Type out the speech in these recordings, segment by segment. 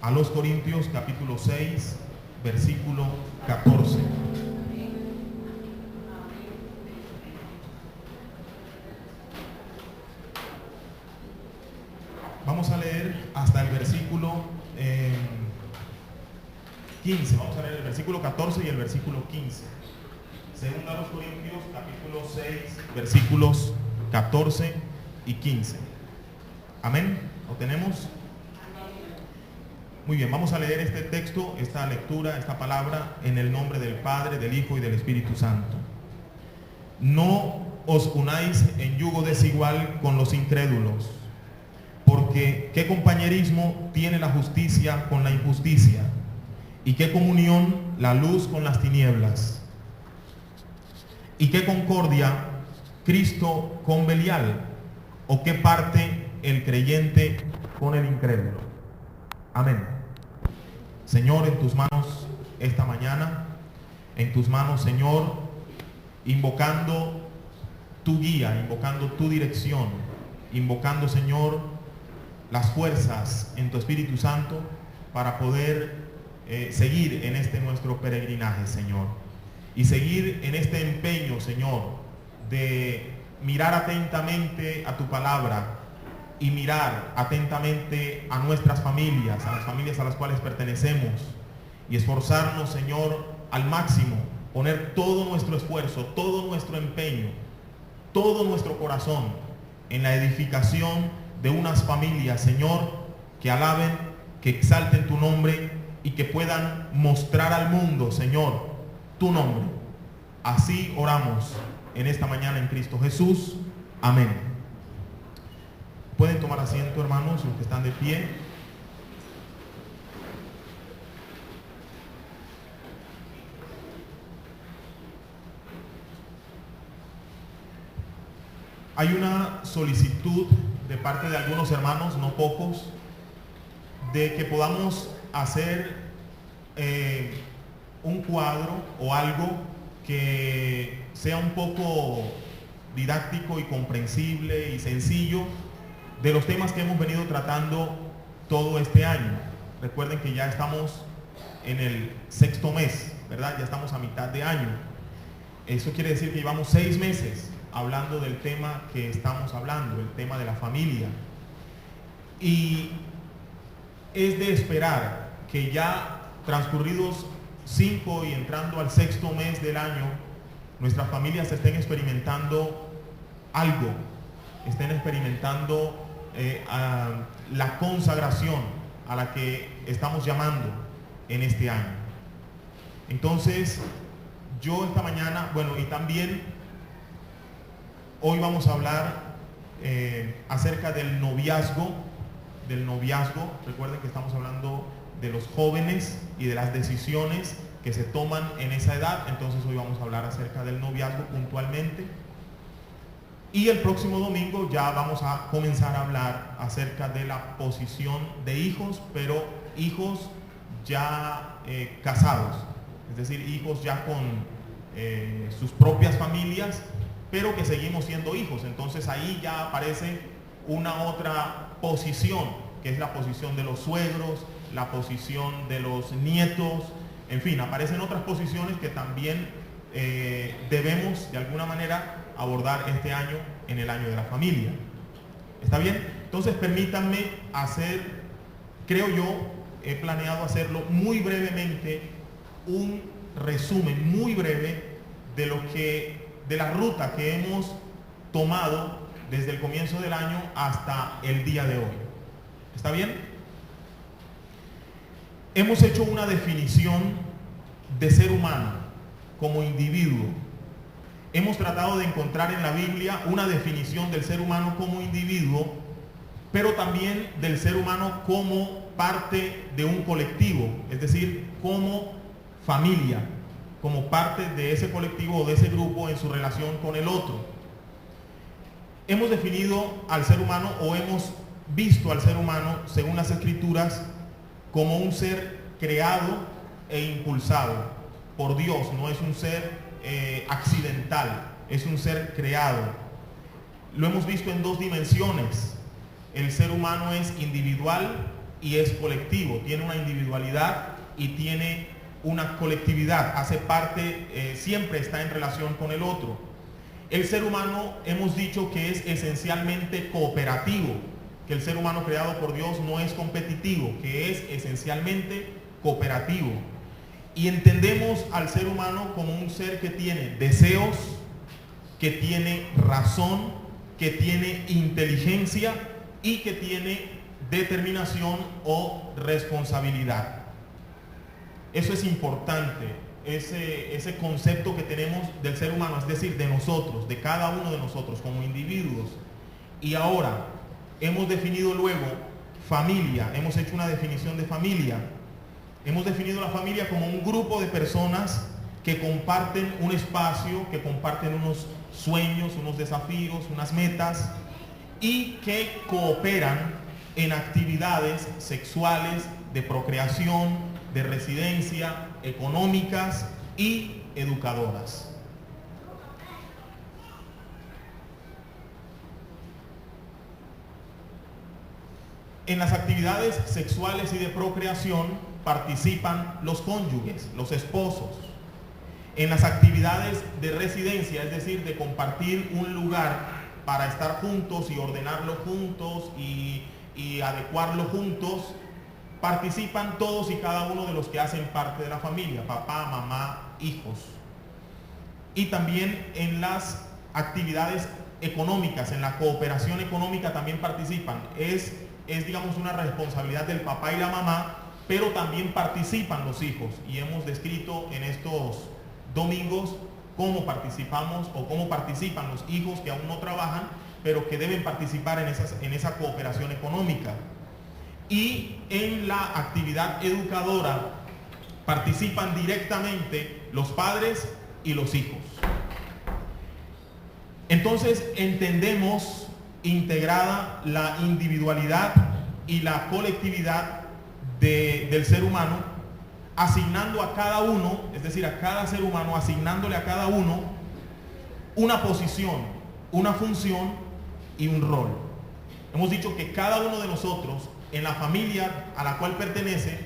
a los Corintios capítulo 6, versículo 14. Vamos a leer hasta el versículo 15. Vamos a leer el versículo 14 y el versículo 15. Segunda a los Corintios capítulo 6, versículos 14 y 15. Amén. ¿Lo tenemos? Muy bien, vamos a leer este texto, esta lectura, esta palabra en el nombre del Padre, del Hijo y del Espíritu Santo. No os unáis en yugo desigual con los incrédulos, porque ¿qué compañerismo tiene la justicia con la injusticia? ¿Y qué comunión la luz con las tinieblas? ¿Y qué concordia Cristo con Belial? ¿O qué parte el creyente con el incrédulo? Amén. Señor, en tus manos esta mañana, en tus manos, Señor, invocando tu guía, invocando tu dirección, invocando, Señor, las fuerzas en tu Espíritu Santo para poder seguir en este nuestro peregrinaje, Señor, y seguir en este empeño, Señor, de mirar atentamente a tu palabra y mirar atentamente a nuestras familias, a las familias a las cuales pertenecemos, y esforzarnos, Señor, al máximo, poner todo nuestro esfuerzo, todo nuestro empeño, todo nuestro corazón en la edificación de unas familias, Señor, que alaben, que exalten tu nombre y que puedan mostrar al mundo, Señor, tu nombre. Así oramos en esta mañana en Cristo Jesús. Amén. Pueden tomar asiento, hermanos, los que están de pie. Hay una solicitud de parte de algunos hermanos, no pocos, de que podamos hacer un cuadro o algo que sea un poco didáctico y comprensible y sencillo de los temas que hemos venido tratando todo este año. Recuerden que ya estamos en el 6º mes, ¿verdad? Ya estamos a mitad de año. Eso quiere decir que llevamos 6 meses hablando del tema que estamos hablando, el tema de la familia. Y es de esperar que ya transcurridos 5 y entrando al 6º mes del año, nuestras familias estén experimentando algo, estén experimentando la consagración a la que estamos llamando en este año. Entonces, yo esta mañana, bueno, y también hoy vamos a hablar acerca del noviazgo. Recuerden que estamos hablando de los jóvenes y de las decisiones que se toman en esa edad. Entonces hoy vamos a hablar acerca del noviazgo puntualmente. Y el próximo domingo ya vamos a comenzar a hablar acerca de la posición de hijos, pero hijos ya casados, es decir, hijos ya con sus propias familias, pero que seguimos siendo hijos. Entonces ahí ya aparece una otra posición, que es la posición de los suegros, la posición de los nietos, en fin, aparecen otras posiciones que también debemos de alguna manera abordar este año en el año de la familia. ¿Está bien? Entonces permítanme hacer, creo yo, he planeado hacerlo muy brevemente, un resumen muy breve de la ruta que hemos tomado desde el comienzo del año hasta el día de hoy. ¿Está bien? Hemos hecho una definición de ser humano como individuo. Hemos tratado de encontrar en la Biblia una definición del ser humano como individuo, pero también del ser humano como parte de un colectivo, es decir, como familia, como parte de ese colectivo o de ese grupo en su relación con el otro. Hemos definido al ser humano, o hemos visto al ser humano, según las Escrituras, como un ser creado e impulsado por Dios. No es un ser accidental, es un ser creado. Lo hemos visto en 2 dimensiones. El ser humano es individual y es colectivo, tiene una individualidad y tiene una colectividad, hace parte, siempre está en relación con el otro. El ser humano hemos dicho que es esencialmente cooperativo, que el ser humano creado por Dios no es competitivo, que es esencialmente cooperativo. Y entendemos al ser humano como un ser que tiene deseos, que tiene razón, que tiene inteligencia y que tiene determinación o responsabilidad. Eso es importante, ese concepto que tenemos del ser humano, es decir, de nosotros, de cada uno de nosotros como individuos. Y ahora hemos definido luego familia, hemos hecho una definición de familia. Hemos definido la familia como un grupo de personas que comparten un espacio, que comparten unos sueños, unos desafíos, unas metas y que cooperan en actividades sexuales, de procreación, de residencia, económicas y educadoras. En las actividades sexuales y de procreación participan los cónyuges, los esposos. En las actividades de residencia, es decir, de compartir un lugar para estar juntos y ordenarlo juntos y adecuarlo juntos, participan todos y cada uno de los que hacen parte de la familia, papá, mamá, hijos. Y también en las actividades económicas, en la cooperación económica también participan. Es digamos una responsabilidad del papá y la mamá, pero también participan los hijos. Y hemos descrito en estos domingos cómo participamos o cómo participan los hijos que aún no trabajan, pero que deben participar en esa cooperación económica. Y en la actividad educadora participan directamente los padres y los hijos. Entonces entendemos integrada la individualidad y la colectividad del ser humano, asignando a cada uno, es decir, a cada ser humano, asignándole a cada uno una posición, una función y un rol. Hemos dicho que cada uno de nosotros en la familia a la cual pertenece,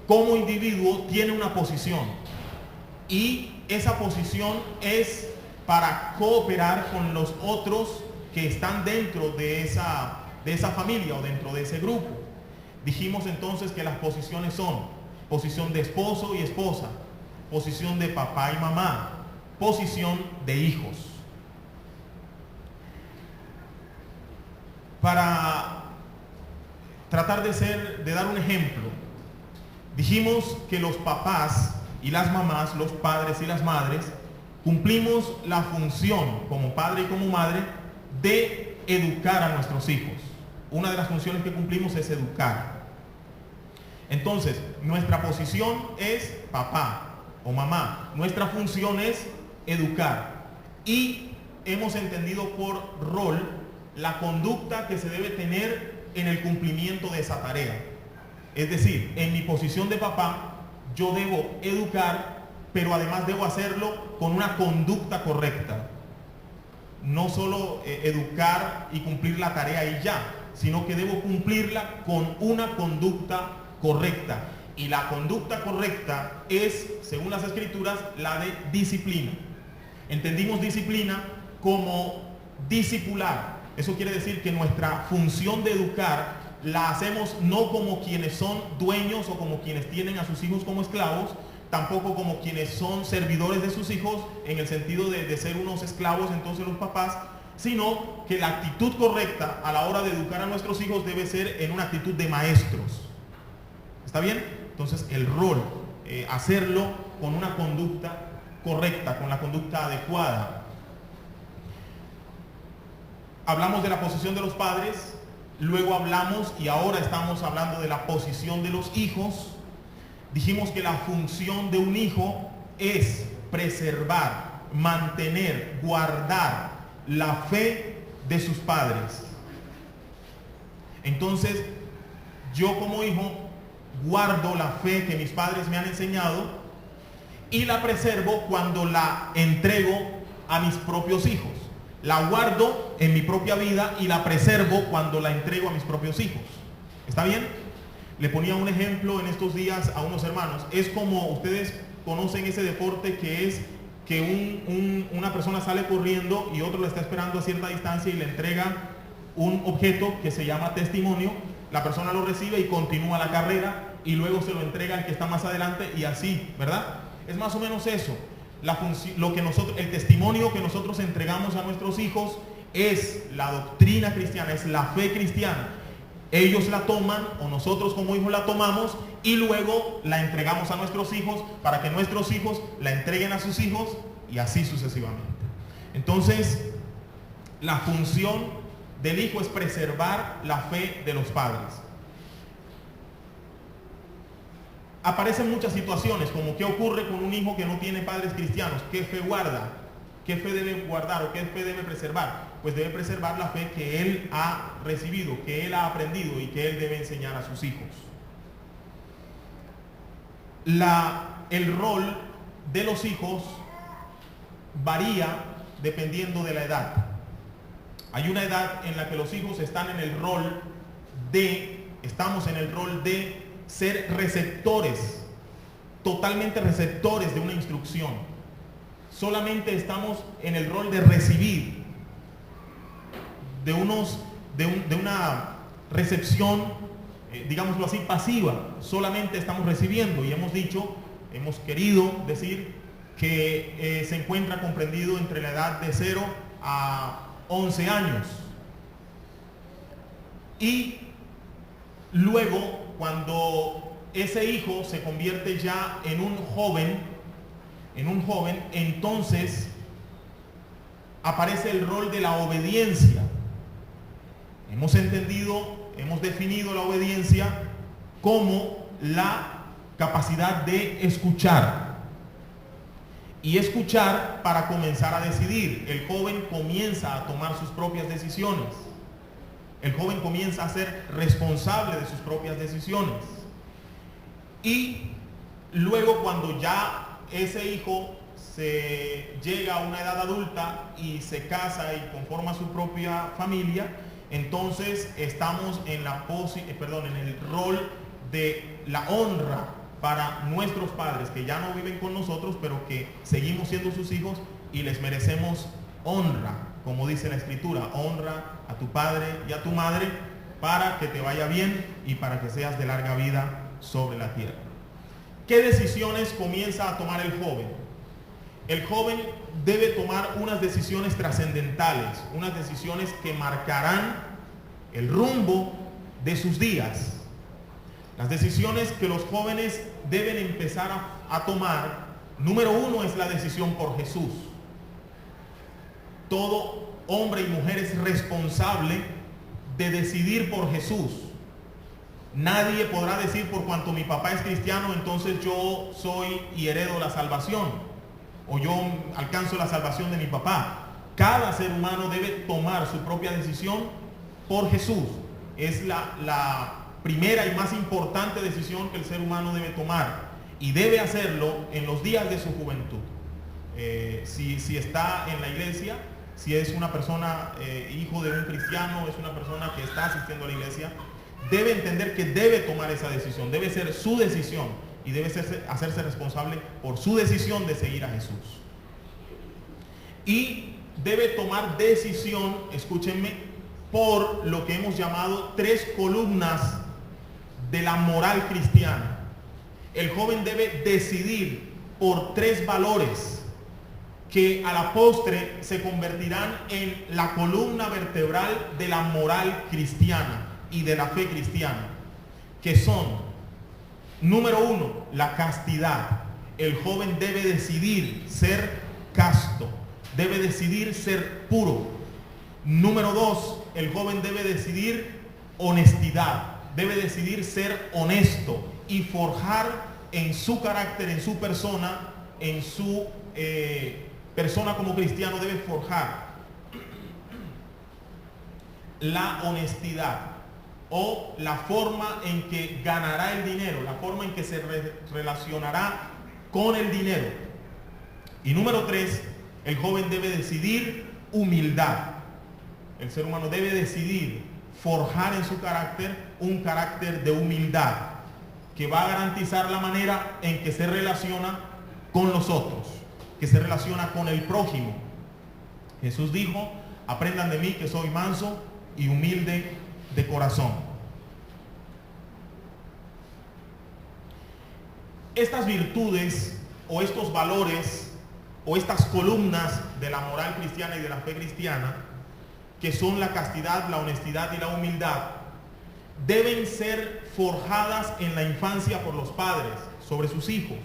como individuo, tiene una posición. Y esa posición es para cooperar con los otros que están dentro de esa familia o dentro de ese grupo. Dijimos entonces que las posiciones son posición de esposo y esposa, posición de papá y mamá, posición de hijos. Para tratar de dar un ejemplo, dijimos que los papás y las mamás, los padres y las madres, cumplimos la función como padre y como madre de educar a nuestros hijos. Una de las funciones que cumplimos es educar. Entonces, nuestra posición es papá o mamá. Nuestra función es educar. Y hemos entendido por rol la conducta que se debe tener en el cumplimiento de esa tarea. Es decir, en mi posición de papá, yo debo educar, pero además debo hacerlo con una conducta correcta. No solo educar y cumplir la tarea y ya, sino que debo cumplirla con una conducta correcta. Y la conducta correcta es, según las Escrituras, la de disciplina. Entendimos disciplina como discipular. Eso quiere decir que nuestra función de educar la hacemos no como quienes son dueños o como quienes tienen a sus hijos como esclavos, tampoco como quienes son servidores de sus hijos en el sentido de ser unos esclavos entonces los papás, sino que la actitud correcta a la hora de educar a nuestros hijos debe ser en una actitud de maestros. ¿Está bien? Entonces el rol, hacerlo con una conducta correcta, con la conducta adecuada. Hablamos de la posición de los padres, luego hablamos y ahora estamos hablando de la posición de los hijos. Dijimos que la función de un hijo es preservar, mantener, guardar la fe de sus padres. Entonces, yo como hijo guardo la fe que mis padres me han enseñado y la preservo cuando la entrego a mis propios hijos. La guardo en mi propia vida y la preservo cuando la entrego a mis propios hijos. ¿Está bien? Le ponía un ejemplo en estos días a unos hermanos. Es como ustedes conocen ese deporte que es que una persona sale corriendo y otro le está esperando a cierta distancia y le entrega un objeto que se llama testimonio. La persona lo recibe y continúa la carrera y luego se lo entrega al que está más adelante y así, ¿verdad? Es más o menos eso. El testimonio que nosotros entregamos a nuestros hijos es la doctrina cristiana, es la fe cristiana. Ellos la toman o nosotros como hijos la tomamos y luego la entregamos a nuestros hijos para que nuestros hijos la entreguen a sus hijos y así sucesivamente. Entonces, la función del hijo es preservar la fe de los padres. Aparecen muchas situaciones como qué ocurre con un hijo que no tiene padres cristianos, qué fe guarda, qué fe debe guardar o qué fe debe preservar. Pues debe preservar la fe que él ha recibido, que él ha aprendido y que él debe enseñar a sus hijos. El rol de los hijos varía dependiendo de la edad. Hay una edad en la que los hijos estamos en el rol de ser receptores, totalmente receptores de una instrucción. Solamente estamos en el rol de recibir, de una recepción, digámoslo así, pasiva. Solamente estamos recibiendo y hemos querido decir que se encuentra comprendido entre la edad de 0 a 11 años. Y luego, cuando ese hijo se convierte ya en un joven, entonces aparece el rol de la obediencia. Hemos definido la obediencia como la capacidad de escuchar. Y escuchar para comenzar a decidir. El joven comienza a tomar sus propias decisiones. El joven comienza a ser responsable de sus propias decisiones. Y luego, cuando ya ese hijo se llega a una edad adulta y se casa y conforma su propia familia, entonces estamos en el rol de la honra para nuestros padres que ya no viven con nosotros, pero que seguimos siendo sus hijos y les merecemos honra, como dice la Escritura: honra a tu padre y a tu madre para que te vaya bien y para que seas de larga vida sobre la tierra. ¿Qué decisiones comienza a tomar el joven? El joven debe tomar unas decisiones trascendentales, unas decisiones que marcarán el rumbo de sus días. Las decisiones que los jóvenes deben empezar a tomar, número 1 es la decisión por Jesús. Todo hombre y mujer es responsable de decidir por Jesús. Nadie podrá decir: por cuanto mi papá es cristiano, entonces yo soy y heredo la salvación, o yo alcanzo la salvación de mi papá. Cada ser humano debe tomar su propia decisión por Jesús. Es la primera y más importante decisión que el ser humano debe tomar, y debe hacerlo en los días de su juventud. Si está en la iglesia, si es una persona hijo de un cristiano, es una persona que está asistiendo a la iglesia, debe entender que debe tomar esa decisión, debe ser su decisión y debe hacerse responsable por su decisión de seguir a Jesús. Y debe tomar decisión, escúchenme, por lo que hemos llamado 3 columnas de la moral cristiana. El joven debe decidir por 3 valores que a la postre se convertirán en la columna vertebral de la moral cristiana y de la fe cristiana, que son: número 1, la castidad. El joven debe decidir ser casto, debe decidir ser puro. Número 2, el joven debe decidir honestidad, debe decidir ser honesto y forjar en su carácter, en su persona, en su persona como cristiano, debe forjar la honestidad, o la forma en que ganará el dinero, la forma en que se relacionará con el dinero. Y número 3, el joven debe decidir humildad. El ser humano debe decidir forjar en su carácter un carácter de humildad que va a garantizar la manera en que se relaciona con los otros, que se relaciona con el prójimo. Jesús dijo: aprendan de mí que soy manso y humilde de corazón. Estas virtudes o estos valores o estas columnas de la moral cristiana y de la fe cristiana, que son la castidad, la honestidad y la humildad, deben ser forjadas en la infancia por los padres sobre sus hijos.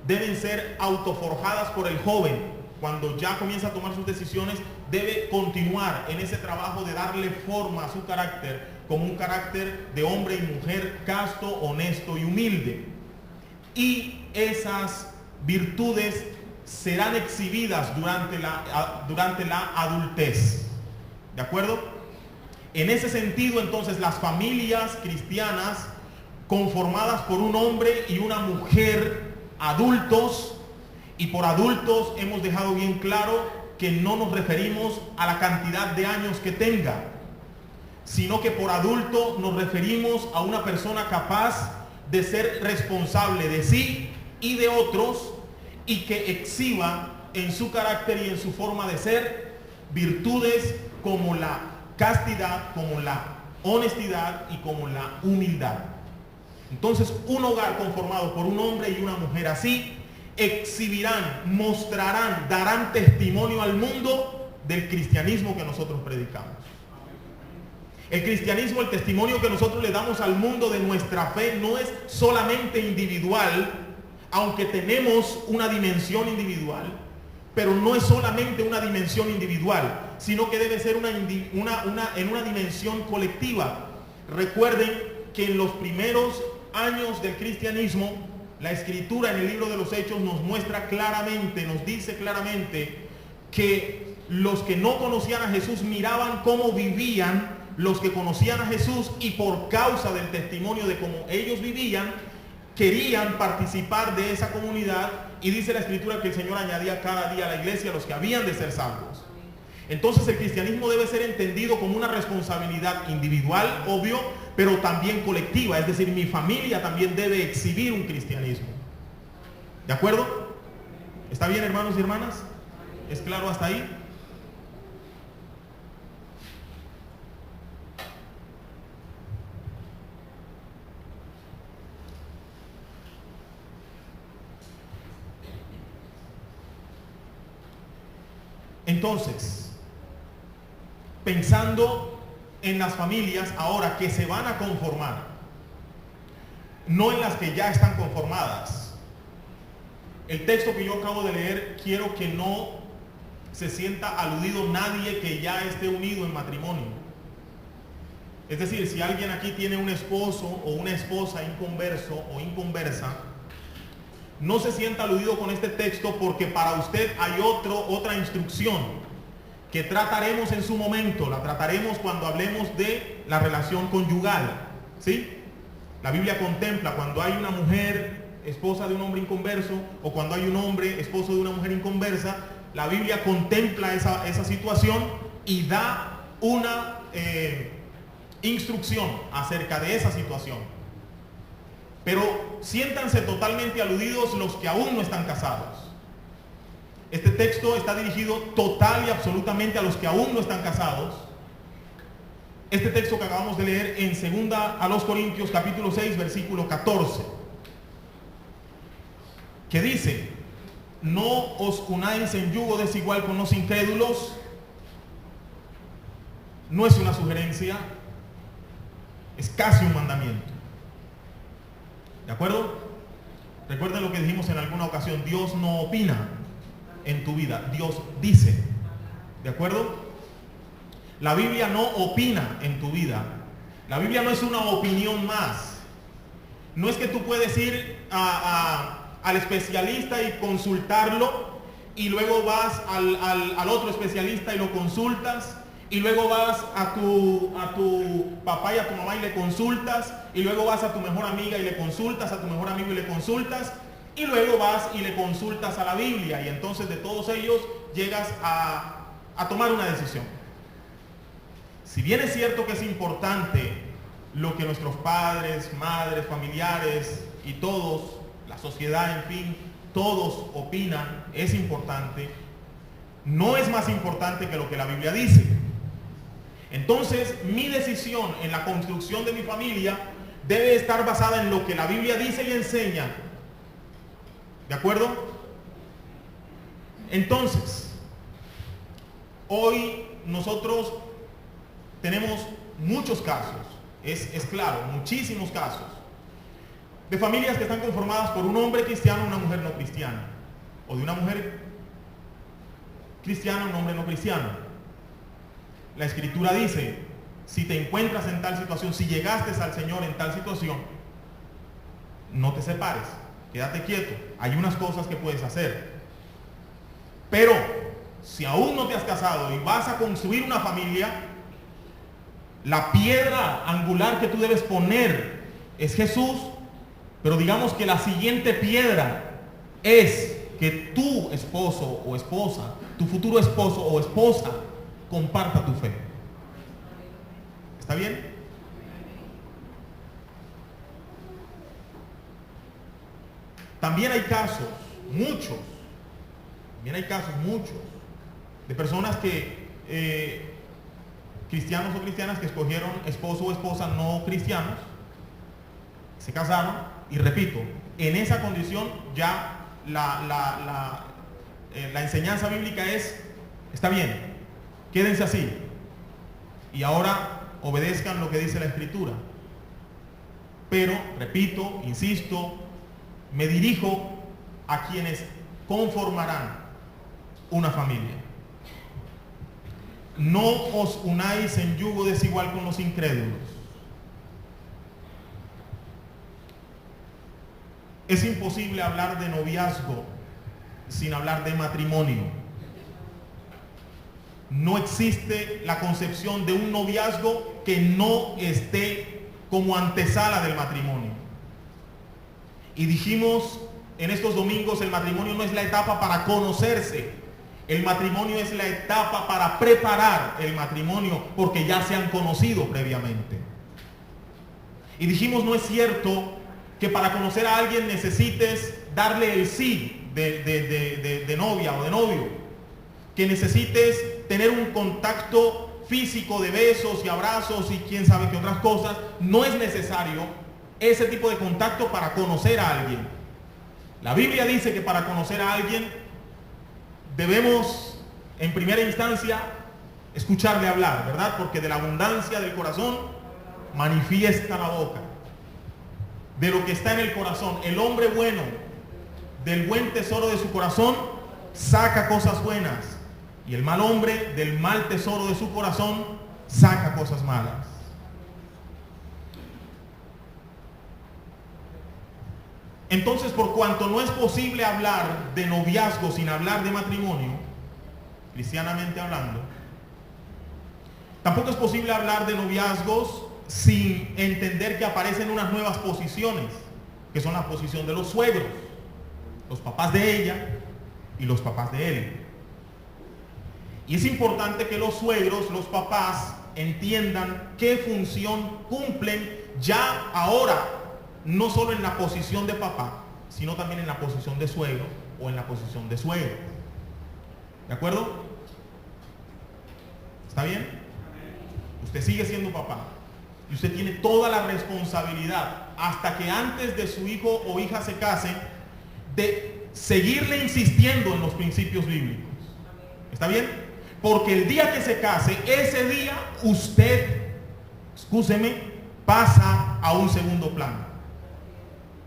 Deben ser autoforjadas por el joven. Cuando ya comienza a tomar sus decisiones, debe continuar en ese trabajo de darle forma a su carácter como un carácter de hombre y mujer casto, honesto y humilde. Y esas virtudes serán exhibidas durante la adultez. ¿De acuerdo? En ese sentido, entonces, las familias cristianas conformadas por un hombre y una mujer adultos, y por adultos hemos dejado bien claro que no nos referimos a la cantidad de años que tenga, sino que por adulto nos referimos a una persona capaz de ser responsable de sí y de otros, y que exhiba en su carácter y en su forma de ser virtudes como la castidad, como la honestidad y como la humildad. Entonces, un hogar conformado por un hombre y una mujer así exhibirán, mostrarán, darán testimonio al mundo del cristianismo que nosotros predicamos. El cristianismo, el testimonio que nosotros le damos al mundo de nuestra fe, no es solamente individual, aunque tenemos una dimensión individual, pero no es solamente una dimensión individual, sino que debe ser en una dimensión colectiva. Recuerden que en los primeros años del cristianismo, la escritura en el libro de los Hechos nos muestra claramente, nos dice claramente que los que no conocían a Jesús miraban cómo vivían los que conocían a Jesús, y por causa del testimonio de cómo ellos vivían, querían participar de esa comunidad, y dice la escritura que el Señor añadía cada día a la iglesia los que habían de ser salvos. Entonces el cristianismo debe ser entendido como una responsabilidad individual, obvio, pero también colectiva, es decir, mi familia también debe exhibir un cristianismo. ¿De acuerdo? ¿Está bien, hermanos y hermanas? ¿Es claro hasta ahí? Entonces, pensando en las familias ahora que se van a conformar, no en las que ya están conformadas. El texto que yo acabo de leer, quiero que no se sienta aludido nadie que ya esté unido en matrimonio. Es decir, si alguien aquí tiene un esposo o una esposa inconverso o inconversa, no se sienta aludido con este texto, porque para usted hay otra instrucción que trataremos en su momento. La trataremos cuando hablemos de la relación conyugal, ¿sí? La Biblia contempla cuando hay una mujer esposa de un hombre inconverso, o cuando hay un hombre esposo de una mujer inconversa. La Biblia contempla esa situación y da una instrucción acerca de esa situación. Pero siéntanse totalmente aludidos los que aún no están casados. Este texto está dirigido total y absolutamente a los que aún no están casados. Este texto que acabamos de leer en 2 a los Corintios capítulo 6 versículo 14, que dice: no os unáis en yugo desigual con los incrédulos. No es una sugerencia, es casi un mandamiento. ¿De acuerdo? Recuerden lo que dijimos en alguna ocasión: Dios no opina en tu vida, Dios dice. ¿De acuerdo? La Biblia no opina en tu vida. La Biblia no es una opinión más. No es que tú puedes ir al especialista y consultarlo, y luego vas al otro especialista y lo consultas, y luego vas a tu papá y a tu mamá y le consultas, y luego vas a tu mejor amiga y le consultas, a tu mejor amigo y le consultas, y luego vas y le consultas a la Biblia, y entonces de todos ellos llegas a tomar una decisión. Si bien es cierto que es importante lo que nuestros padres, madres, familiares y todos, la sociedad, en fin, todos opinan, es importante, no es más importante que lo que la Biblia dice. Entonces, mi decisión en la construcción de mi familia debe estar basada en lo que la Biblia dice y enseña. ¿De acuerdo? Entonces, hoy nosotros tenemos muchos casos, es claro, muchísimos casos, de familias que están conformadas por un hombre cristiano y una mujer no cristiana, o de una mujer cristiana y un hombre no cristiano. La Escritura dice, si te encuentras en tal situación, si llegaste al Señor en tal situación, no te separes, quédate quieto. Hay unas cosas que puedes hacer. Pero, si aún no te has casado y vas a construir una familia, la piedra angular que tú debes poner es Jesús, pero digamos que la siguiente piedra es que tu esposo o esposa, tu futuro esposo o esposa, comparta tu fe. ¿Está bien? También hay casos, muchos, de personas que, cristianos o cristianas que escogieron esposo o esposa no cristianos, se casaron y repito, en esa condición ya la enseñanza bíblica es, está bien, quédense así y ahora obedezcan lo que dice la Escritura. Pero, repito, insisto, me dirijo a quienes conformarán una familia. No os unáis en yugo desigual con los incrédulos. Es imposible hablar de noviazgo sin hablar de matrimonio. No existe la concepción de un noviazgo que no esté como antesala del matrimonio. Y dijimos en estos domingos, el matrimonio no es la etapa para conocerse. El matrimonio es la etapa para preparar el matrimonio porque ya se han conocido previamente. Y dijimos, no es cierto que para conocer a alguien necesites darle el sí de novia o de novio, que necesites tener un contacto físico de besos y abrazos y quién sabe qué otras cosas. No es necesario ese tipo de contacto para conocer a alguien. La Biblia dice que para conocer a alguien debemos, en primera instancia, escucharle hablar, ¿verdad? Porque de la abundancia del corazón manifiesta la boca. De lo que está en el corazón, el hombre bueno, del buen tesoro de su corazón, saca cosas buenas. Y el mal hombre, del mal tesoro de su corazón, saca cosas malas. Entonces, por cuanto no es posible hablar de noviazgo sin hablar de matrimonio, cristianamente hablando, tampoco es posible hablar de noviazgos sin entender que aparecen unas nuevas posiciones, que son la posición de los suegros, los papás de ella y los papás de él. Y es importante que los suegros, los papás, entiendan qué función cumplen ya ahora, no solo en la posición de papá, sino también en la posición de suegro o en la posición de suegro. ¿De acuerdo? ¿Está bien? Usted sigue siendo papá y usted tiene toda la responsabilidad, hasta que antes de su hijo o hija se casen, de seguirle insistiendo en los principios bíblicos. ¿Está bien? Porque el día que se case, ese día usted, escúcheme, pasa a un segundo plano.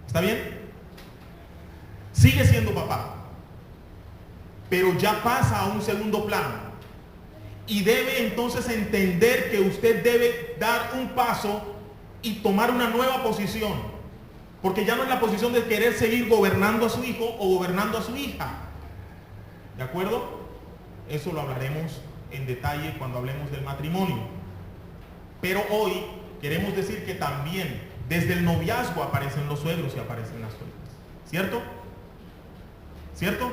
¿Está bien? Sigue siendo papá, pero ya pasa a un segundo plano. Y debe entonces entender que usted debe dar un paso y tomar una nueva posición. Porque ya no es la posición de querer seguir gobernando a su hijo o gobernando a su hija. ¿De acuerdo? Eso lo hablaremos en detalle cuando hablemos del matrimonio. Pero hoy queremos decir que también desde el noviazgo aparecen los suegros y aparecen las suegras. ¿Cierto? ¿Cierto?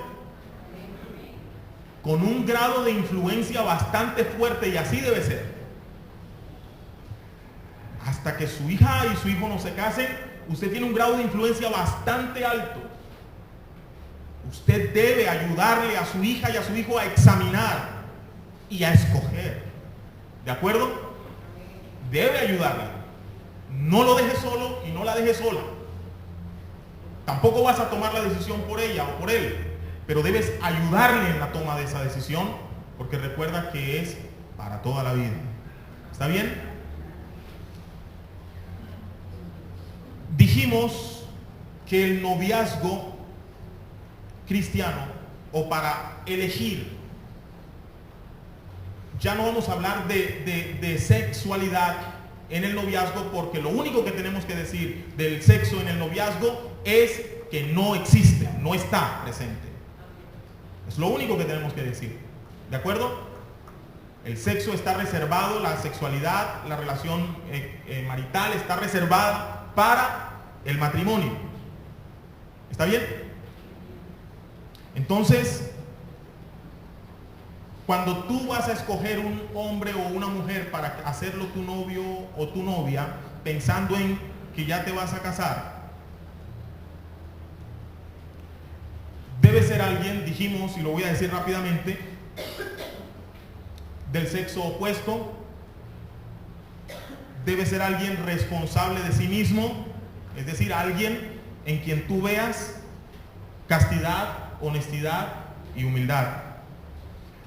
Con un grado de influencia bastante fuerte, y así debe ser. hasta que su hija y su hijo no se casen, usted tiene un grado de influencia bastante alto. Usted debe ayudarle a su hija y a su hijo a examinar y a escoger. ¿De acuerdo? Debe ayudarle. No lo deje solo y no la deje sola. Tampoco vas a tomar la decisión por ella o por él, pero debes ayudarle en la toma de esa decisión, porque recuerda que es para toda la vida. ¿Está bien? Dijimos que el noviazgo cristiano, o para elegir, ya no vamos a hablar de sexualidad en el noviazgo, porque lo único que tenemos que decir del sexo en el noviazgo es que no existe, no está presente. Es lo único que tenemos que decir. ¿De acuerdo? El sexo está reservado, la sexualidad, la relación marital está reservada para el matrimonio. ¿Está bien? Entonces, cuando tú vas a escoger un hombre o una mujer para hacerlo tu novio o tu novia, pensando en que ya te vas a casar, debe ser alguien, dijimos, y lo voy a decir rápidamente, del sexo opuesto. Debe ser alguien responsable de sí mismo, es decir, alguien en quien tú veas castidad, honestidad y humildad.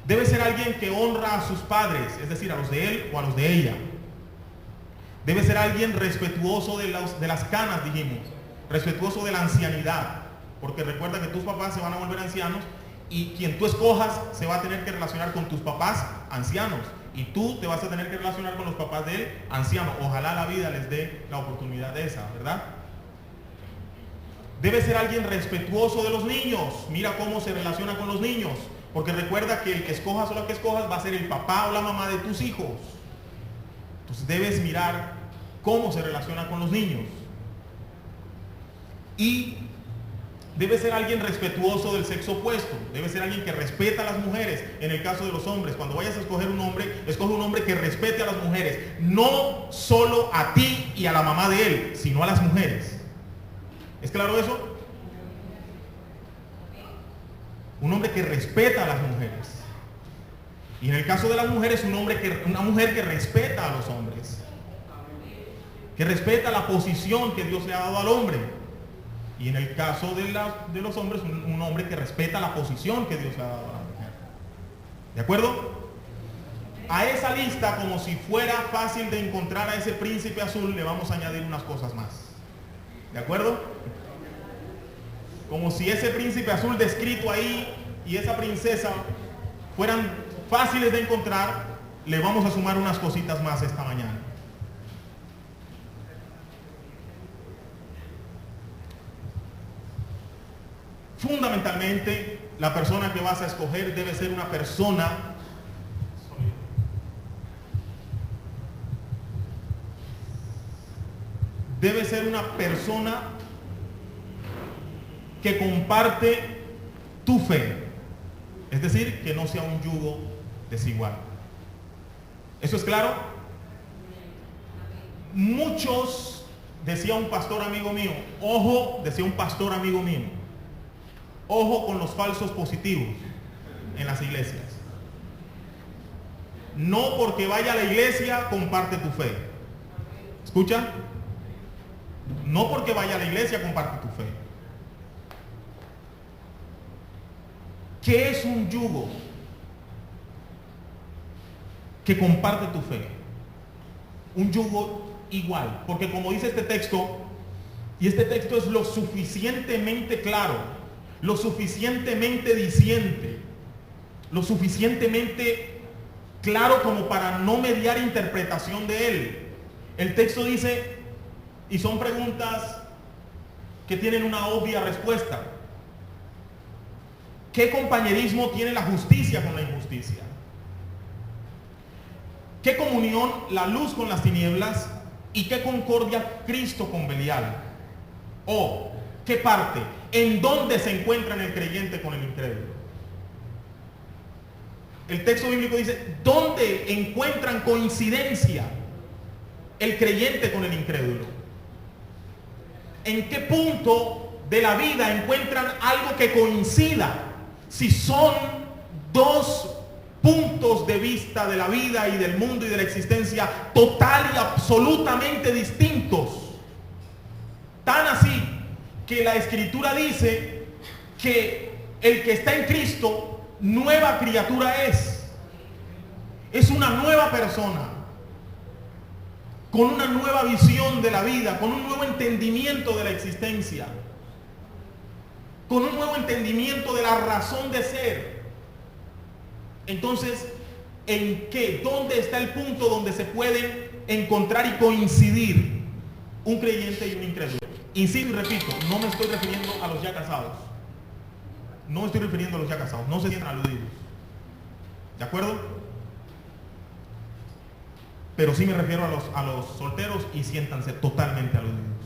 Debe ser alguien que honra a sus padres, es decir, a los de él o a los de ella. Debe ser alguien respetuoso de las canas, dijimos, respetuoso de la ancianidad, porque recuerda que tus papás se van a volver ancianos y quien tú escojas se va a tener que relacionar con tus papás ancianos, y tú te vas a tener que relacionar con los papás de él ancianos. Ojalá la vida les dé la oportunidad de esa, ¿verdad? Debe ser alguien respetuoso de los niños. Mira cómo se relaciona con los niños, porque recuerda que el que escojas o la que escojas va a ser el papá o la mamá de tus hijos. Entonces debes mirar cómo se relaciona con los niños. Y debe ser alguien respetuoso del sexo opuesto. Debe ser alguien que respeta a las mujeres. En el caso de los hombres, cuando vayas a escoger un hombre, escoge un hombre que respete a las mujeres. No solo a ti y a la mamá de él, sino a las mujeres. ¿Es claro eso? Un hombre que respeta a las mujeres. Y en el caso de las mujeres, una mujer que respeta a los hombres. Que respeta la posición que Dios le ha dado al hombre. Y en el caso de los hombres, un hombre que respeta la posición que Dios le ha dado a la mujer. ¿De acuerdo? A esa lista, como si fuera fácil de encontrar a ese príncipe azul, le vamos a añadir unas cosas más. ¿De acuerdo? Como si ese príncipe azul descrito ahí y esa princesa fueran fáciles de encontrar, le vamos a sumar unas cositas más esta mañana. Fundamentalmente, la persona que vas a escoger debe ser una persona que comparte tu fe, es decir, que no sea un yugo desigual. ¿Eso es claro? Muchos, decía un pastor amigo mío, ojo con los falsos positivos en las iglesias. No porque vaya a la iglesia comparte tu fe. ¿Escucha? No porque vaya a la iglesia comparte tu fe. ¿Qué es un yugo que comparte tu fe? Un yugo igual, porque como dice este texto, y este texto es lo suficientemente claro, lo suficientemente diciente, lo suficientemente claro como para no mediar interpretación de él. El texto dice, y son preguntas que tienen una obvia respuesta: ¿qué compañerismo tiene la justicia con la injusticia? ¿Qué comunión la luz con las tinieblas? ¿Y qué concordia Cristo con Belial? ¿O qué parte? ¿En dónde se encuentra el creyente con el incrédulo? El texto bíblico dice, ¿dónde encuentran coincidencia el creyente con el incrédulo? ¿En qué punto de la vida encuentran algo que coincida? Si son dos puntos de vista de la vida y del mundo y de la existencia total y absolutamente distintos. Tan así que la Escritura dice que el que está en Cristo, nueva criatura es. Es una nueva persona, con una nueva visión de la vida, con un nuevo entendimiento de la existencia, con un nuevo entendimiento de la razón de ser. Entonces, ¿en qué? ¿Dónde está el punto donde se pueden encontrar y coincidir un creyente y un incrédulo? Insisto y repito, no me estoy refiriendo a los ya casados. No me estoy refiriendo a los ya casados, no se sientan aludidos. ¿De acuerdo? Pero sí me refiero a los solteros y siéntanse totalmente aludidos.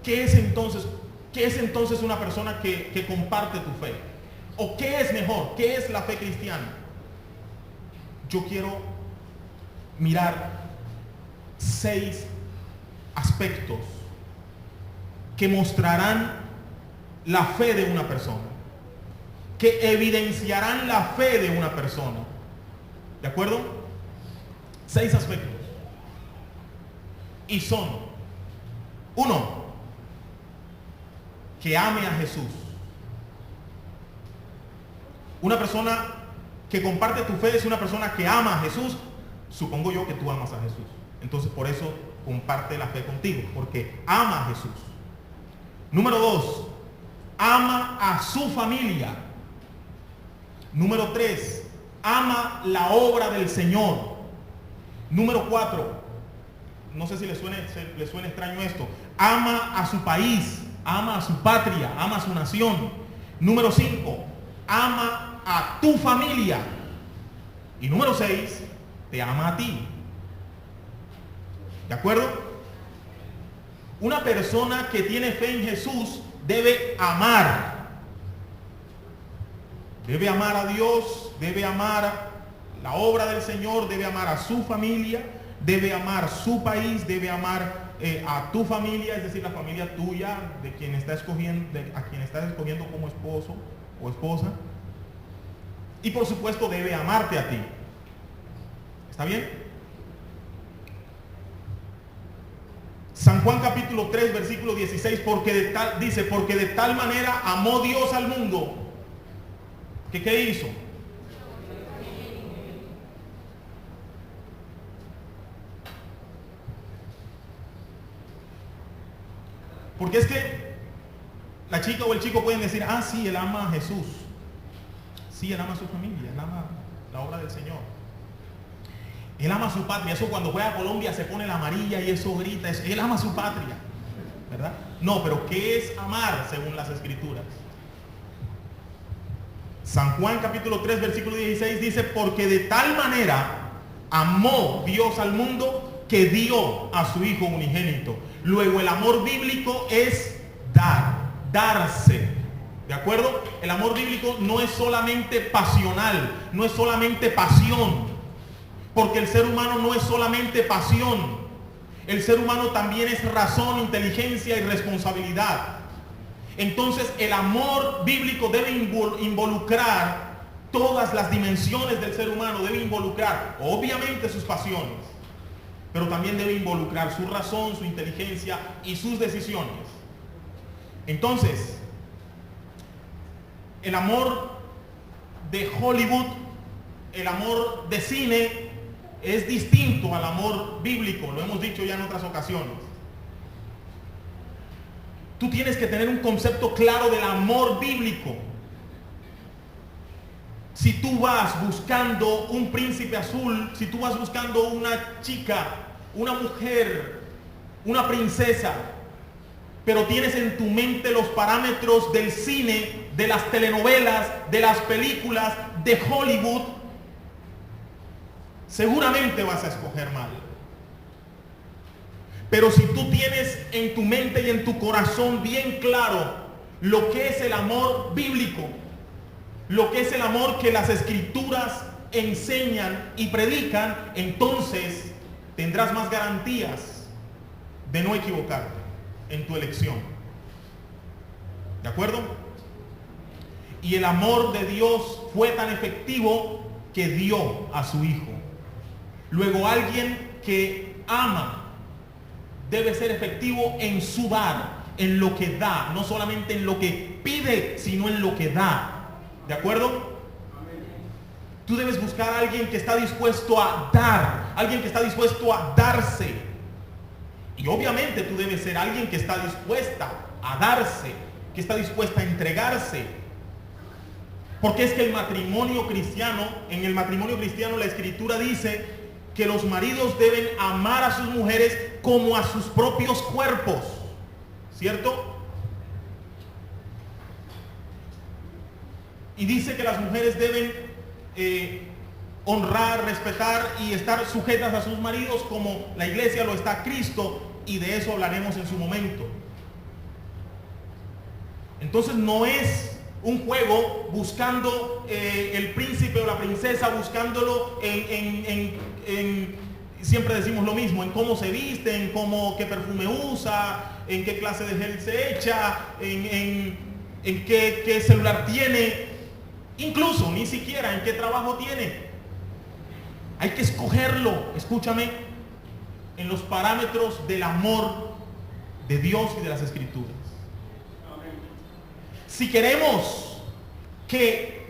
¿Qué es entonces una persona que comparte tu fe? ¿O qué es mejor? ¿Qué es la fe cristiana? Yo quiero mirar 6 aspectos que mostrarán la fe de una persona, que evidenciarán la fe de una persona. ¿De acuerdo? 6 aspectos. Y son: 1, que ame a Jesús. Una persona que comparte tu fe es una persona que ama a Jesús. Supongo yo que tú amas a Jesús. Entonces por eso comparte la fe contigo, porque ama a Jesús. Número 2, ama a su familia. Número 3, ama la obra del Señor. Número 4, no sé si le suena extraño esto, ama a su país, ama a su patria, ama a su nación. Número 5, ama a tu familia. Y número 6, te ama a ti. ¿De acuerdo? Una persona que tiene fe en Jesús debe amar. Debe amar a Dios, debe amar la obra del Señor, debe amar a su familia, debe amar su país, debe amar a tu familia, es decir, la familia tuya, de quien está escogiendo, a quien estás escogiendo como esposo o esposa. Y por supuesto debe amarte a ti. ¿Está bien? San Juan capítulo 3 versículo 16, porque de tal manera amó Dios al mundo, que ¿qué hizo? Porque es que la chica o el chico pueden decir: ah, sí, él ama a Jesús, sí, él ama a su familia, él ama la obra del Señor, él ama a su patria. Eso cuando juega a Colombia se pone la amarilla y eso grita, él ama a su patria, ¿verdad? No, pero ¿qué es amar según las Escrituras? San Juan capítulo 3 versículo 16 dice: porque de tal manera amó Dios al mundo que dio a su Hijo unigénito. Luego el amor bíblico es darse. ¿De acuerdo? El amor bíblico no es solamente pasional, no es solamente pasión, porque el ser humano no es solamente pasión. El ser humano también es razón, inteligencia y responsabilidad. Entonces el amor bíblico debe involucrar todas las dimensiones del ser humano, debe involucrar obviamente sus pasiones, pero también debe involucrar su razón, su inteligencia y sus decisiones. Entonces, el amor de Hollywood, el amor de cine, es distinto al amor bíblico, lo hemos dicho ya en otras ocasiones. Tú tienes que tener un concepto claro del amor bíblico. Si tú vas buscando un príncipe azul, si tú vas buscando una chica, una mujer, una princesa, pero tienes en tu mente los parámetros del cine, de las telenovelas, de las películas, de Hollywood, seguramente vas a escoger mal. Pero si tú tienes en tu mente y en tu corazón bien claro lo que es el amor bíblico, lo que es el amor que las Escrituras enseñan y predican, entonces tendrás más garantías de no equivocarte en tu elección. ¿De acuerdo? Y el amor de Dios fue tan efectivo que dio a su Hijo. Luego, alguien que ama debe ser efectivo en su dar, en lo que da, no solamente en lo que pide, sino en lo que da. ¿De acuerdo? Tú debes buscar a alguien que está dispuesto a dar, alguien que está dispuesto a darse. Y obviamente tú debes ser alguien que está dispuesta a darse, que está dispuesta a entregarse. Porque es que el matrimonio cristiano, en el matrimonio cristiano la Escritura dice que los maridos deben amar a sus mujeres como a sus propios cuerpos, ¿cierto? Y dice que las mujeres deben honrar, respetar y estar sujetas a sus maridos como la iglesia lo está a Cristo, y de eso hablaremos en su momento. Entonces no es un juego buscando el príncipe o la princesa, buscándolo siempre decimos lo mismo, en cómo se viste, en qué perfume usa, en qué clase de gel se echa, en qué celular tiene, incluso ni siquiera en qué trabajo tiene. Hay que escogerlo, escúchame, en los parámetros del amor de Dios y de las Escrituras. Si queremos que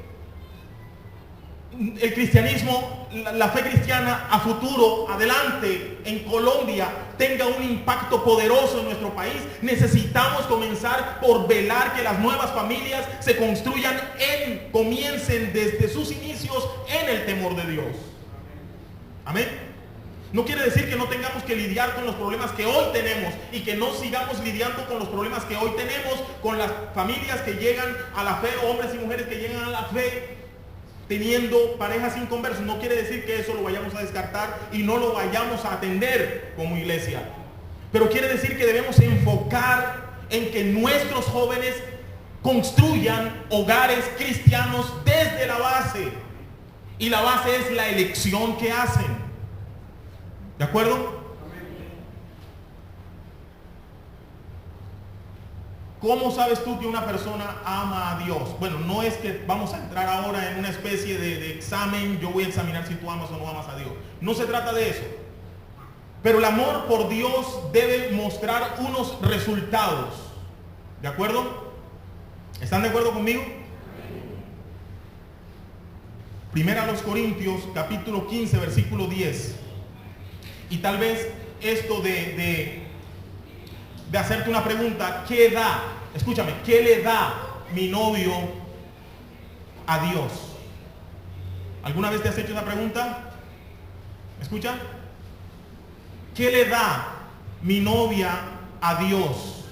el cristianismo, la fe cristiana a futuro, adelante, en Colombia, tenga un impacto poderoso en nuestro país, necesitamos comenzar por velar que las nuevas familias se construyan comiencen desde sus inicios en el temor de Dios. Amén. No quiere decir que no tengamos que lidiar con los problemas que hoy tenemos y que no sigamos lidiando con los problemas que hoy tenemos, con las familias que llegan a la fe, hombres y mujeres que llegan a la fe teniendo parejas inconversos. No quiere decir que eso lo vayamos a descartar y no lo vayamos a atender como iglesia. Pero quiere decir que debemos enfocar en que nuestros jóvenes construyan hogares cristianos desde la base. Y la base es la elección que hacen. ¿De acuerdo? ¿Cómo sabes tú que una persona ama a Dios? Bueno, no es que vamos a entrar ahora en una especie de examen, yo voy a examinar si tú amas o no amas a Dios. No se trata de eso. Pero el amor por Dios debe mostrar unos resultados. ¿De acuerdo? ¿Están de acuerdo conmigo? Primera a los Corintios, capítulo 15, versículo 10. Y tal vez esto de hacerte una pregunta, ¿qué da? Escúchame, ¿qué le da mi novio a Dios? ¿Alguna vez te has hecho esa pregunta? ¿Me escucha? ¿Qué le da mi novia a Dios?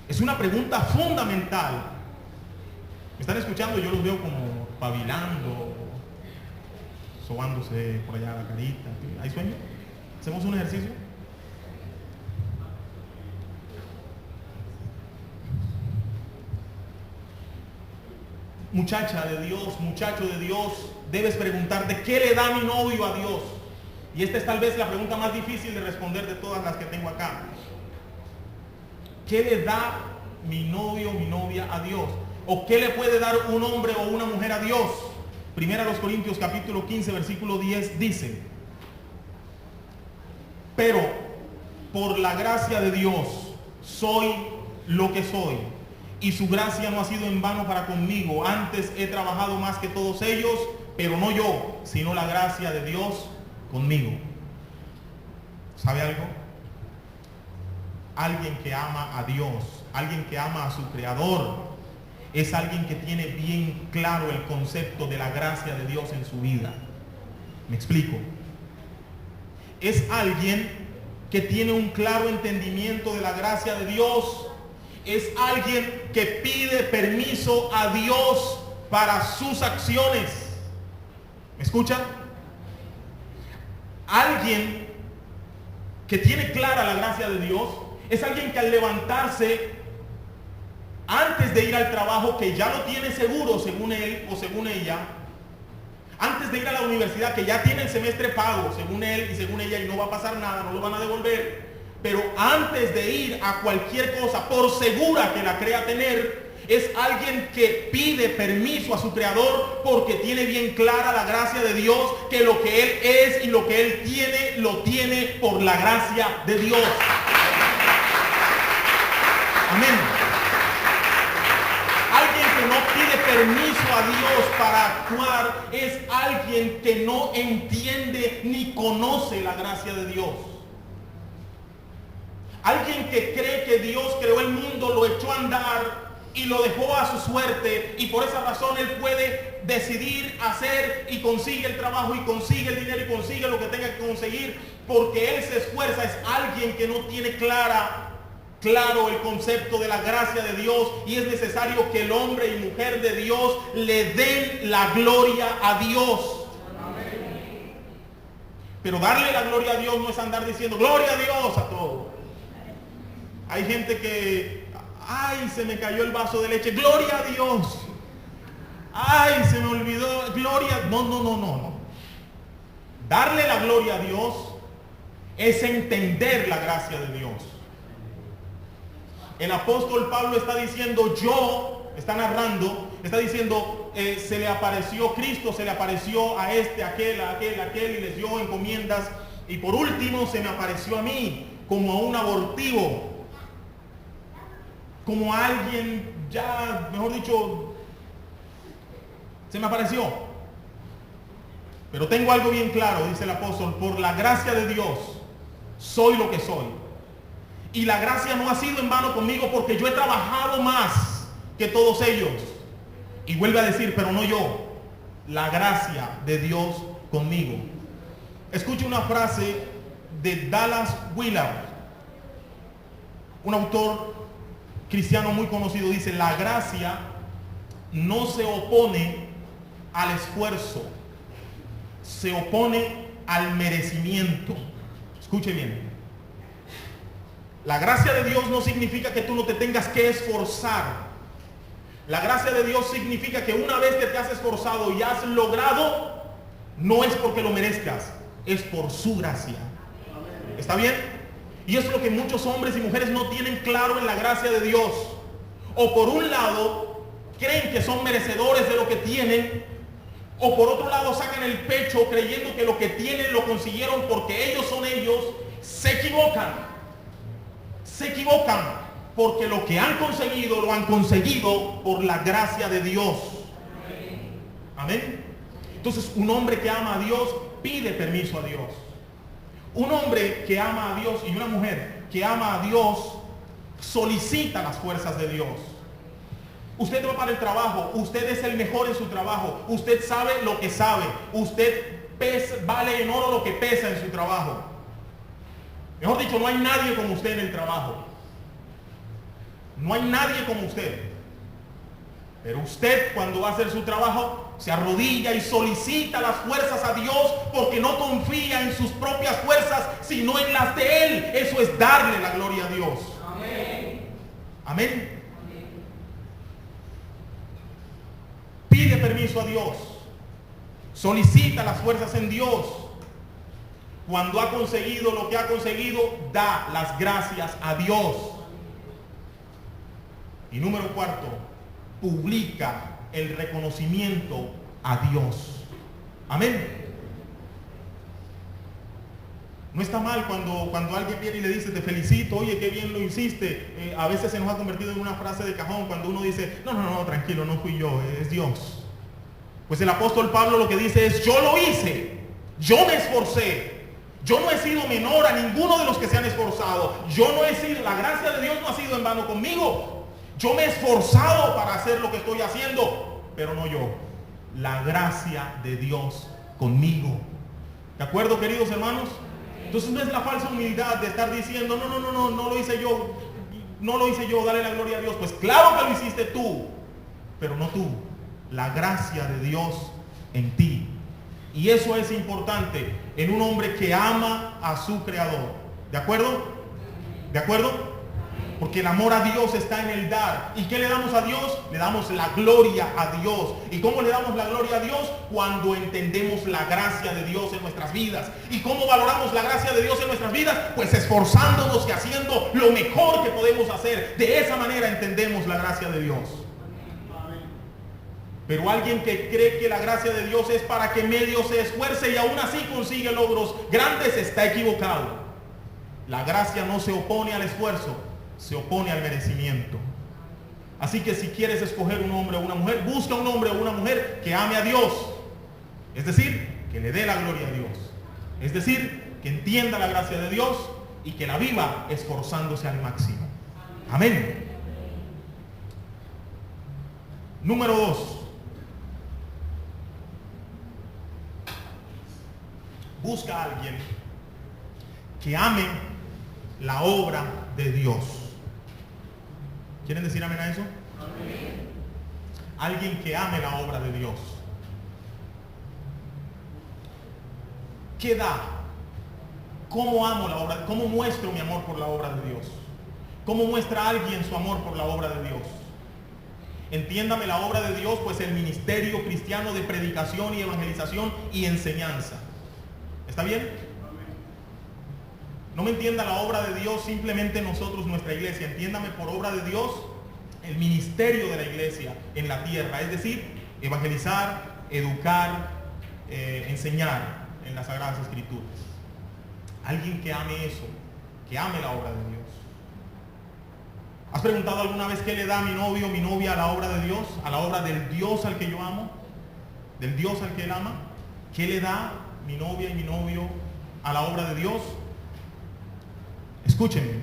Es una pregunta fundamental. ¿Me están escuchando? Yo los veo como pavilando, sobándose por allá la carita. ¿Hay sueño? ¿Hacemos un ejercicio? Muchacha de Dios, muchacho de Dios, debes preguntarte, ¿qué le da mi novio a Dios? Y esta es tal vez la pregunta más difícil de responder de todas las que tengo acá. ¿Qué le da mi novio, mi novia a Dios? ¿O qué le puede dar un hombre o una mujer a Dios? Primera a los Corintios capítulo 15 versículo 10 dice: pero por la gracia de Dios soy lo que soy, y su gracia no ha sido en vano para conmigo. Antes he trabajado más que todos ellos, pero no yo, sino la gracia de Dios conmigo. ¿Sabe algo? Alguien que ama a Dios, alguien que ama a su Creador, es alguien que tiene bien claro el concepto de la gracia de Dios en su vida. ¿Me explico? Es alguien que tiene un claro entendimiento de la gracia de Dios. Es alguien que pide permiso a Dios para sus acciones. ¿Me escucha? Alguien que tiene clara la gracia de Dios es alguien que al levantarse antes de ir al trabajo, que ya lo tiene seguro según él o según ella, Antes de ir a la universidad, que ya tiene el semestre pago, según él y según ella, y no va a pasar nada, no lo van a devolver. Pero antes de ir a cualquier cosa, por segura que la crea tener, es alguien que pide permiso a su creador porque tiene bien clara la gracia de Dios, que lo que él es y lo que él tiene, lo tiene por la gracia de Dios. Amén. Alguien que no pide permiso a Dios para actuar es alguien que no entiende ni conoce la gracia de Dios. Alguien que cree que Dios creó el mundo, lo echó a andar y lo dejó a su suerte, y por esa razón él puede decidir hacer y consigue el trabajo y consigue el dinero y consigue lo que tenga que conseguir porque él se esfuerza. Es alguien que no tiene claro el concepto de la gracia de Dios, y es necesario que el hombre y mujer de Dios le den la gloria a Dios. Pero darle la gloria a Dios no es andar diciendo gloria a Dios a todo. Hay gente que, ay, se me cayó el vaso de leche, gloria a Dios. Ay, se me olvidó, gloria. No. Darle la gloria a Dios es entender la gracia de Dios. El apóstol Pablo está diciendo, está narrando, está diciendo, se le apareció Cristo, se le apareció a aquel, y les dio encomiendas, y por último se me apareció a mí como a un abortivo, como a alguien ya, mejor dicho, se me apareció. Pero tengo algo bien claro, dice el apóstol, por la gracia de Dios soy lo que soy. Y la gracia no ha sido en vano conmigo, porque yo he trabajado más que todos ellos. Y vuelve a decir, pero no yo, la gracia de Dios conmigo. Escuche una frase de Dallas Willard, un autor cristiano muy conocido. Dice, la gracia no se opone al esfuerzo, se opone al merecimiento. Escuche bien. La gracia de Dios no significa que tú no te tengas que esforzar. La gracia de Dios significa que una vez que te has esforzado y has logrado, no es porque lo merezcas, es por su gracia. ¿Está bien? Y es lo que muchos hombres y mujeres no tienen claro en la gracia de Dios. O por un lado, creen que son merecedores de lo que tienen, o por otro lado sacan el pecho creyendo que lo que tienen lo consiguieron porque ellos son ellos. Se equivocan, porque lo que han conseguido lo han conseguido por la gracia de Dios. Amén. Entonces, un hombre que ama a Dios pide permiso a Dios. Un hombre que ama a Dios y una mujer que ama a Dios solicita las fuerzas de Dios. Usted va para el trabajo, usted es el mejor en su trabajo, usted sabe lo que sabe, usted vale en oro lo que pesa en su trabajo. Mejor dicho, no hay nadie como usted en el trabajo. No hay nadie como usted. Pero usted, cuando va a hacer su trabajo, se arrodilla y solicita las fuerzas a Dios, porque no confía en sus propias fuerzas, sino en las de Él. Eso es darle la gloria a Dios. Amén. Amén. Pide permiso a Dios. Solicita las fuerzas en Dios. Cuando ha conseguido lo que ha conseguido, da las gracias a Dios. Y número 4, publica el reconocimiento a Dios. Amén. No está mal cuando alguien viene y le dice, te felicito, oye, qué bien lo hiciste. A veces se nos ha convertido en una frase de cajón cuando uno dice, no, tranquilo, no fui yo, es Dios. Pues el apóstol Pablo lo que dice es, yo lo hice, yo me esforcé. Yo no he sido menor a ninguno de los que se han esforzado. La gracia de Dios no ha sido en vano conmigo. Yo me he esforzado para hacer lo que estoy haciendo, pero no yo. La gracia de Dios conmigo. ¿De acuerdo, queridos hermanos? Entonces no es la falsa humildad de estar diciendo, no lo hice yo, dale la gloria a Dios. Pues claro que lo hiciste tú, pero no tú. La gracia de Dios en ti. Y eso es importante en un hombre que ama a su creador. ¿De acuerdo? ¿De acuerdo? Porque el amor a Dios está en el dar. ¿Y qué le damos a Dios? Le damos la gloria a Dios. ¿Y cómo le damos la gloria a Dios? Cuando entendemos la gracia de Dios en nuestras vidas. ¿Y cómo valoramos la gracia de Dios en nuestras vidas? Pues esforzándonos y haciendo lo mejor que podemos hacer. De esa manera entendemos la gracia de Dios. Pero alguien que cree que la gracia de Dios es para que medio se esfuerce y aún así consigue logros grandes, está equivocado. La gracia no se opone al esfuerzo, se opone al merecimiento. Así que si quieres escoger un hombre o una mujer, busca un hombre o una mujer que ame a Dios. Es decir, que le dé la gloria a Dios. Es decir, que entienda la gracia de Dios y que la viva esforzándose al máximo. Amén. Número 2. Busca a alguien que ame la obra de Dios. ¿Quieren decir amén a eso? Amén. Alguien que ame la obra de Dios. ¿Qué da? ¿Cómo amo la obra? ¿Cómo muestro mi amor por la obra de Dios? ¿Cómo muestra alguien su amor por la obra de Dios? Entiéndame la obra de Dios, pues el ministerio cristiano de predicación y evangelización y enseñanza. ¿Está bien? No me entienda la obra de Dios simplemente nosotros, nuestra iglesia. Entiéndame por obra de Dios el ministerio de la iglesia en la tierra. Es decir, evangelizar, educar, enseñar en las Sagradas Escrituras. Alguien que ame eso, que ame la obra de Dios. ¿Has preguntado alguna vez qué le da mi novio o mi novia a la obra de Dios? A la obra del Dios al que yo amo, del Dios al que él ama. ¿Qué le da mi novia y mi novio a la obra de Dios? Escúchenme.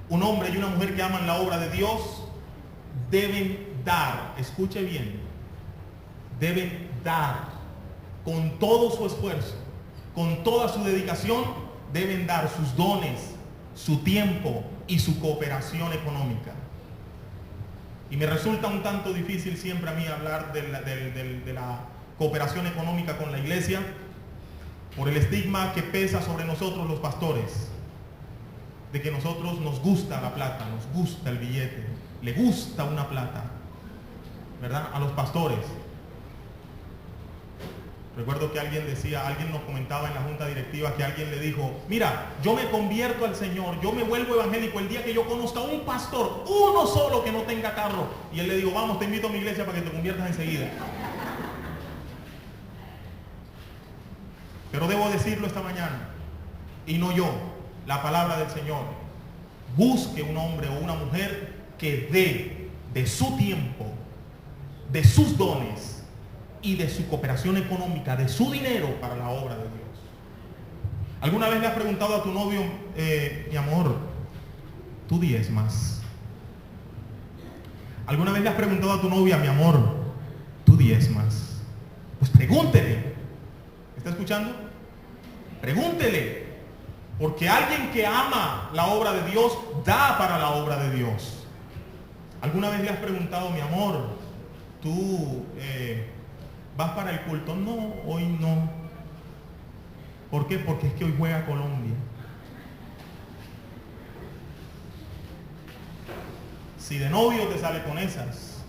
Un hombre y una mujer que aman la obra de Dios deben dar, escuche bien, deben dar con todo su esfuerzo, con toda su dedicación, deben dar sus dones, su tiempo y su cooperación económica. Y me resulta un tanto difícil siempre a mí hablar de la cooperación económica con la iglesia por el estigma que pesa sobre nosotros los pastores, de que nosotros nos gusta la plata, nos gusta el billete, le gusta una plata, ¿verdad? A los pastores. Recuerdo que alguien nos comentaba en la junta directiva que alguien le dijo: mira, yo me convierto al Señor, yo me vuelvo evangélico el día que yo conozca a un pastor, uno solo que no tenga carro. Y él le dijo: vamos, te invito a mi iglesia para que te conviertas enseguida. Pero debo decirlo esta mañana, y no yo, la palabra del Señor: busque un hombre o una mujer que dé de su tiempo, de sus dones y de su cooperación económica, de su dinero para la obra de Dios. ¿Alguna vez le has preguntado a tu novio: mi amor, ¿tú diezmas? ¿Alguna vez le has preguntado a tu novia: mi amor, ¿tú diezmas? Pues pregúntele. ¿Está escuchando? Pregúntele. Porque alguien que ama la obra de Dios da para la obra de Dios. ¿Alguna vez le has preguntado: mi amor, ¿tú vas para el culto? No, hoy no. ¿Por qué? Porque es que hoy juega Colombia. Si de novio te sale con esas,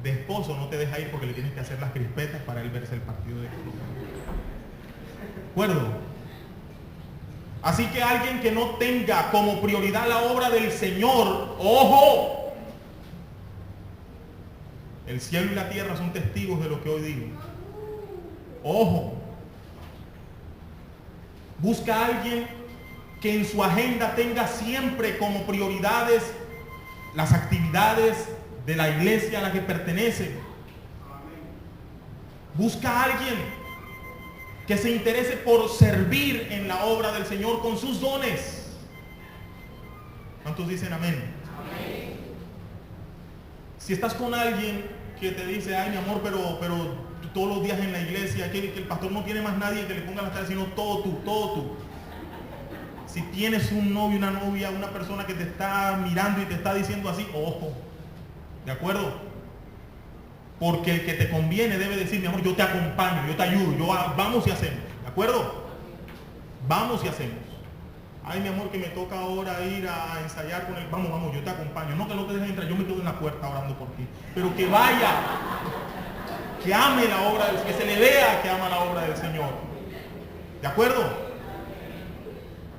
de esposo no te deja ir porque le tienes que hacer las crispetas para él verse el partido de Colombia. ¿De acuerdo? Así que alguien que no tenga como prioridad la obra del Señor, ¡ojo! El cielo y la tierra son testigos de lo que hoy digo. ¡Ojo! Busca a alguien que en su agenda tenga siempre como prioridades las actividades de la iglesia a la que pertenece. Busca a alguien que se interese por servir en la obra del Señor con sus dones. ¿Cuántos dicen amén? Amén. Si estás con alguien que te dice: ay, mi amor, pero todos los días en la iglesia, que el pastor no tiene más nadie que le ponga las tareas, sino todo tú. Si tienes un novio, una novia, una persona que te está mirando y te está diciendo así, ojo, ¿de acuerdo? Porque el que te conviene debe decir: mi amor, yo te acompaño, yo te ayudo, vamos y hacemos, ¿de acuerdo? Vamos y hacemos. Ay, mi amor, que me toca ahora ir a ensayar con él. Vamos, yo te acompaño. No, que no te dejes entrar, yo me quedo en la puerta orando por ti. Pero que vaya, que ame la obra, que se le vea que ama la obra del Señor. ¿De acuerdo?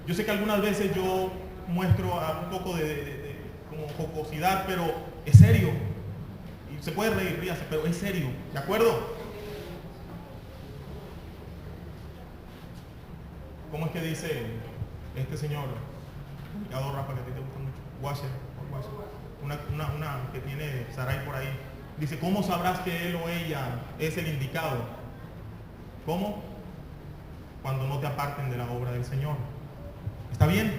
Yo sé que algunas veces yo muestro un poco de como jocosidad, pero es serio. Y se puede reír, ríase, pero es serio. ¿De acuerdo? ¿Cómo es que dice este señor? Complicado, Rafa, que a ti te gusta mucho. Washer. Una que tiene Sarai por ahí. Dice, ¿cómo sabrás que él o ella es el indicado? ¿Cómo? Cuando no te aparten de la obra del Señor. ¿Está bien?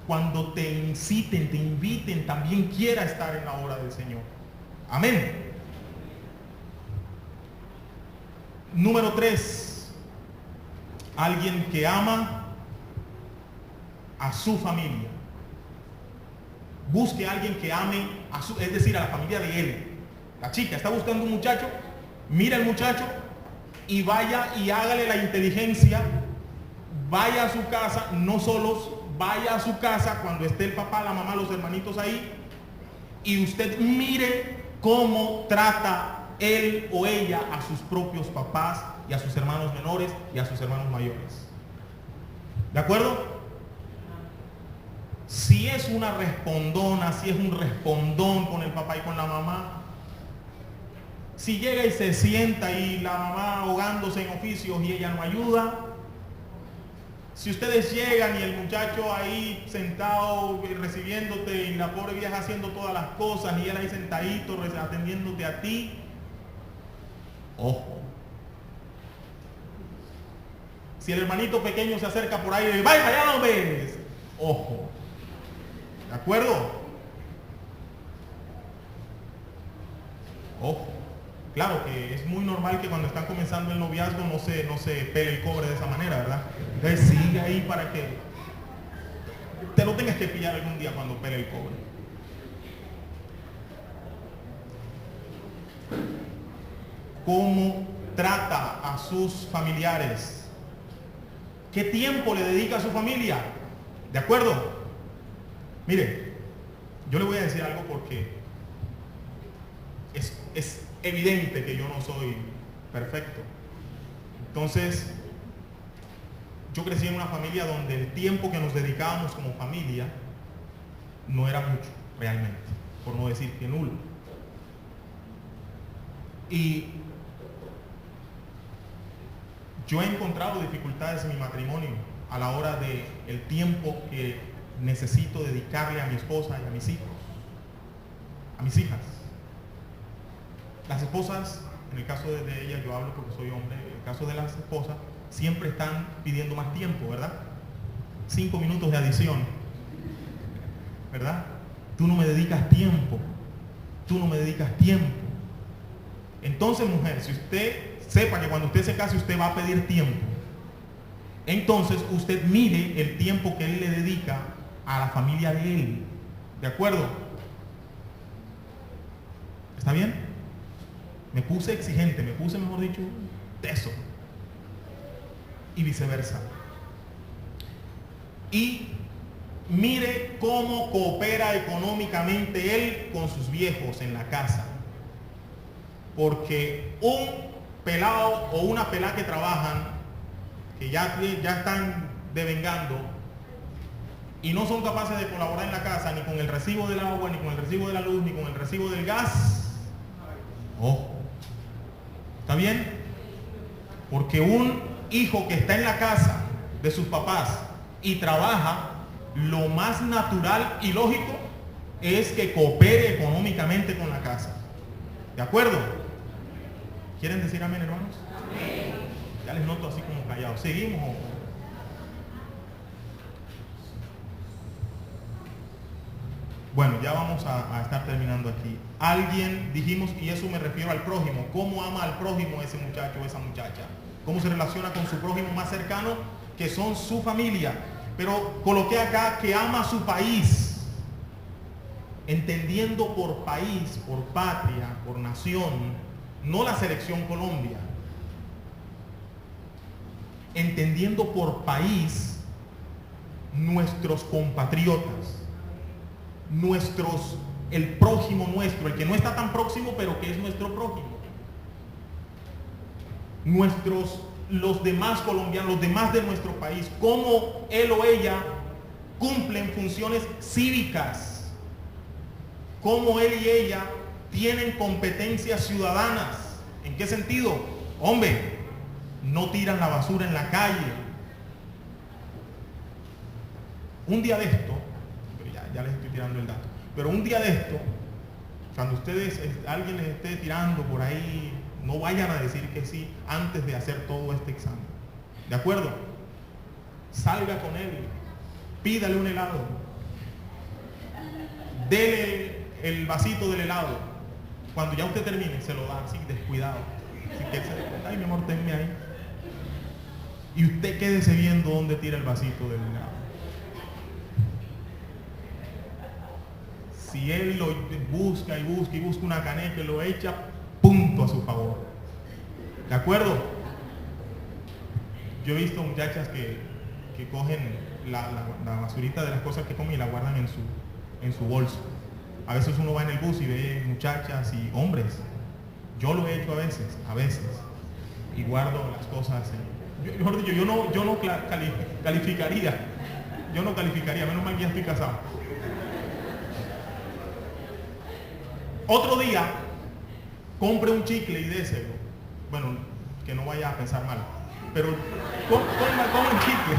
Cuando te inciten, te inviten, también quiera estar en la obra del Señor. Amén. Número 3. Alguien que ama a su familia. Busque a alguien que ame es decir, a la familia de él. La chica está buscando un muchacho, mira al muchacho y vaya y hágale la inteligencia. Vaya a su casa, no solos, vaya a su casa cuando esté el papá, la mamá, los hermanitos ahí, y usted mire cómo trata él o ella a sus propios papás y a sus hermanos menores y a sus hermanos mayores. ¿De acuerdo? Si es una respondona, si es un respondón con el papá y con la mamá, si llega y se sienta y la mamá ahogándose en oficios y ella no ayuda, si ustedes llegan y el muchacho ahí sentado recibiéndote y la pobre vieja haciendo todas las cosas y él ahí sentadito atendiéndote a ti, ojo. Si el hermanito pequeño se acerca por ahí y dice, vaya, allá no ves, ojo. ¿De acuerdo? Ojo. Claro que es muy normal que cuando están comenzando el noviazgo no se pele el cobre de esa manera, ¿verdad? Entonces sigue ahí para que te lo tengas que pillar algún día cuando pele el cobre. ¿Cómo trata a sus familiares? ¿Qué tiempo le dedica a su familia? ¿De acuerdo? Mire, yo le voy a decir algo porque es evidente que yo no soy perfecto. Entonces, yo crecí en una familia donde el tiempo que nos dedicábamos como familia no era mucho, realmente, por no decir que nulo. Y yo he encontrado dificultades en mi matrimonio a la hora de el tiempo que necesito dedicarle a mi esposa y a mis hijos, a mis hijas. Las esposas, en el caso de ellas, yo hablo porque soy hombre, en el caso de las esposas, siempre están pidiendo más tiempo, ¿verdad? 5 minutos de adición, ¿verdad? Tú no me dedicas tiempo, tú no me dedicas tiempo. Entonces, mujer, si usted sepa que cuando usted se case usted va a pedir tiempo, entonces usted mire el tiempo que él le dedica a la familia de él. ¿De acuerdo? ¿Está bien? Me puse exigente, me puse, mejor dicho, teso. Y viceversa. Y mire cómo coopera económicamente él con sus viejos en la casa. Porque un pelado o una pelada que trabajan, que ya están devengando y no son capaces de colaborar en la casa, ni con el recibo del agua, ni con el recibo de la luz, ni con el recibo del gas, ojo. ¿Está bien? Porque un hijo que está en la casa de sus papás y trabaja, lo más natural y lógico es que coopere económicamente con la casa. ¿De acuerdo? ¿Quieren decir amén, hermanos? Amén. Ya les noto así como callados. ¿Seguimos? Bueno, ya vamos a estar terminando aquí. Alguien, dijimos, y eso me refiero al prójimo. ¿Cómo ama al prójimo ese muchacho o esa muchacha? ¿Cómo se relaciona con su prójimo más cercano, que son su familia? Pero coloqué acá que ama a su país, entendiendo por país, por patria, por nación, no la selección Colombia. entendiendo por país nuestros compatriotas, el prójimo nuestro, el que no está tan próximo, pero que es nuestro prójimo. Los demás colombianos, los demás de nuestro país, cómo él o ella cumplen funciones cívicas, cómo él y ella tienen competencias ciudadanas. ¿En qué sentido? Hombre, no tiran la basura en la calle. Un día de esto, pero ya les estoy tirando el dato, pero un día de esto, cuando alguien les esté tirando por ahí, no vayan a decir que sí antes de hacer todo este examen. ¿De acuerdo? Salga con él, pídale un helado, dele el vasito del helado. Cuando ya usted termine, se lo da así, descuidado. Así que él se descuida, ay mi amor, tenme ahí. Y usted quédese viendo dónde tira el vasito del helado. Si él lo busca y busca y busca una caneca y lo echa, punto a su favor. ¿De acuerdo? Yo he visto muchachas que cogen la basurita de las cosas que comen y la guardan en su bolso. A veces uno va en el bus y ve muchachas y hombres. Yo lo he hecho a veces. Y guardo las cosas. Yo no calificaría. Yo no calificaría, menos mal que ya estoy casado. Otro día, compre un chicle y déselo. Bueno, que no vaya a pensar mal. Pero coma un chicle.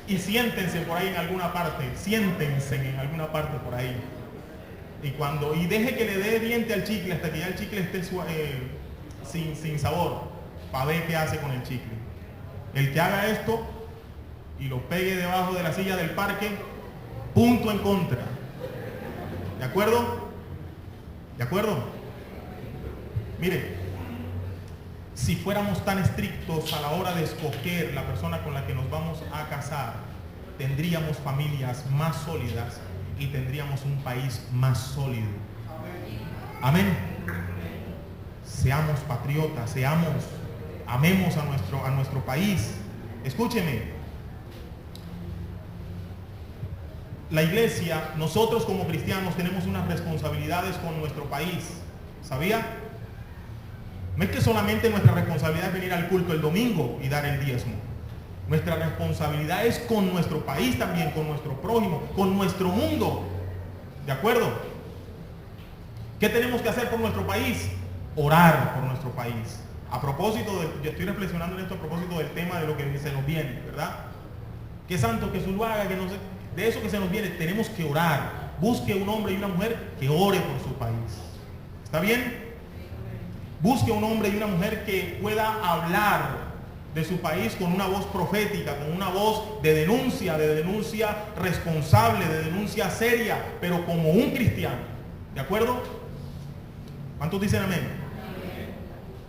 Y siéntense por ahí en alguna parte. Siéntense en alguna parte por ahí. Y deje que le dé diente al chicle hasta que ya el chicle esté sin sabor. Para ver qué hace con el chicle. El que haga esto y lo pegue debajo de la silla del parque, punto en contra. ¿De acuerdo? ¿De acuerdo? Mire, si fuéramos tan estrictos a la hora de escoger la persona con la que nos vamos a casar, tendríamos familias más sólidas y tendríamos un país más sólido. Amén. Seamos patriotas, amemos a nuestro país. Escúcheme. La iglesia, nosotros como cristianos tenemos unas responsabilidades con nuestro país. ¿Sabía? No es que solamente nuestra responsabilidad es venir al culto el domingo y dar el diezmo. Nuestra responsabilidad es con nuestro país también, con nuestro prójimo, con nuestro mundo. ¿De acuerdo? ¿Qué tenemos que hacer por nuestro país? Orar por nuestro país. A propósito, yo estoy reflexionando en esto a propósito del tema de lo que se nos viene, ¿verdad? Que santo, que Zuluaga, que no sé, de eso que se nos viene, tenemos que orar. Busque un hombre y una mujer que ore por su país. ¿Está bien? Busque un hombre y una mujer que pueda hablar de su país con una voz profética, con una voz de denuncia responsable, de denuncia seria, pero como un cristiano. ¿De acuerdo? ¿Cuántos dicen amén?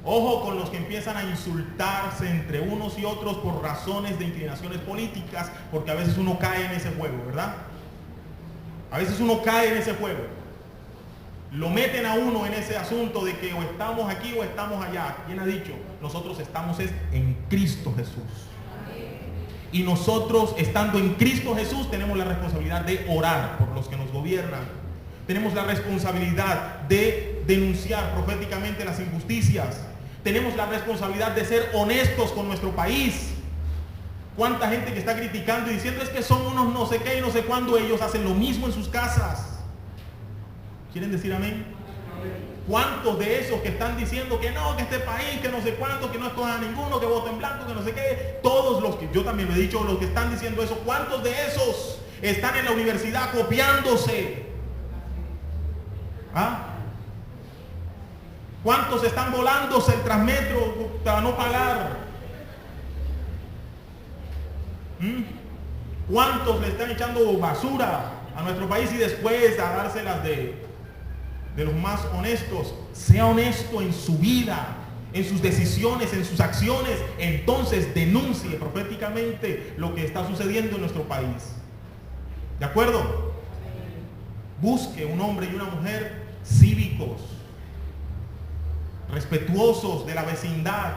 Ojo con los que empiezan a insultarse entre unos y otros por razones de inclinaciones políticas, porque a veces uno cae en ese juego, ¿verdad? A veces uno cae en ese juego. Lo meten a uno en ese asunto de que o estamos aquí o estamos allá. ¿Quién ha dicho? Nosotros estamos en Cristo Jesús. Y nosotros, estando en Cristo Jesús, tenemos la responsabilidad de orar por los que nos gobiernan. Tenemos la responsabilidad de denunciar proféticamente las injusticias. Tenemos la responsabilidad de ser honestos con nuestro país. ¿Cuánta gente que está criticando y diciendo es que son unos no sé qué y no sé cuándo? Ellos hacen lo mismo en sus casas. ¿Quieren decir amén? ¿Cuántos de esos que están diciendo que no, que este país, que no sé cuánto, que no escojan a ninguno, que voten blanco, que no sé qué? Todos los que, yo también lo he dicho, los que están diciendo eso, ¿cuántos de esos están en la universidad copiándose? ¿Ah? ¿Cuántos están volándose el Transmetro para no pagar? ¿Cuántos le están echando basura a nuestro país y después a dárselas de los más honestos? Sea honesto en su vida, en sus decisiones, en sus acciones. Entonces denuncie proféticamente lo que está sucediendo en nuestro país. ¿De acuerdo? Busque un hombre y una mujer cívicos, respetuosos de la vecindad,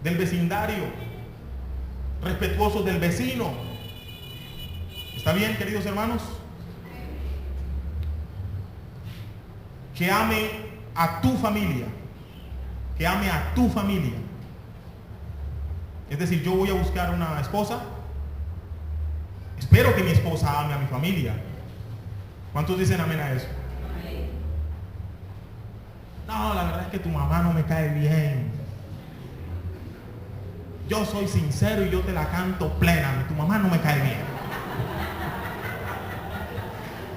del vecindario, respetuosos del vecino. ¿Está bien, queridos hermanos? Que ame a tu familia, que ame a tu familia. Es decir, yo voy a buscar una esposa, espero que mi esposa ame a mi familia. ¿Cuántos dicen amén a eso? No, la verdad es que tu mamá no me cae bien. Yo soy sincero y yo te la canto plena. Tu mamá no me cae bien.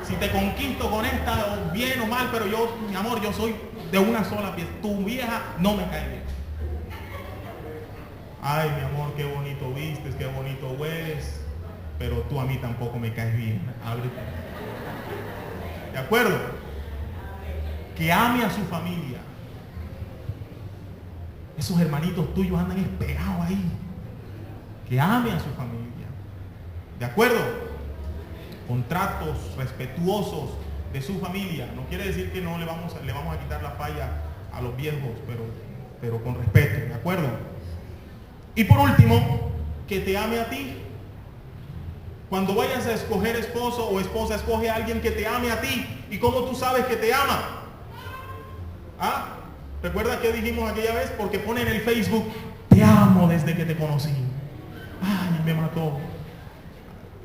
Si te conquisto con esta, o bien o mal, pero yo, mi amor, yo soy de una sola pieza. Tu vieja no me cae bien. Ay, mi amor, qué bonito vistes, qué bonito hueles, pero tú a mí tampoco me caes bien. Ábrete. ¿De acuerdo? Que ame a su familia. Esos hermanitos tuyos andan pegados ahí. Que ame a su familia. ¿De acuerdo? Contratos respetuosos de su familia. No quiere decir que no le vamos a quitar la falla a los viejos, pero con respeto. ¿De acuerdo? Y por último, que te ame a ti. Cuando vayas a escoger esposo o esposa, escoge a alguien que te ame a ti. ¿Y cómo tú sabes que te ama? ¿Ah? ¿Recuerda que dijimos aquella vez? Porque pone en el Facebook, te amo desde que te conocí. Ay, me mató.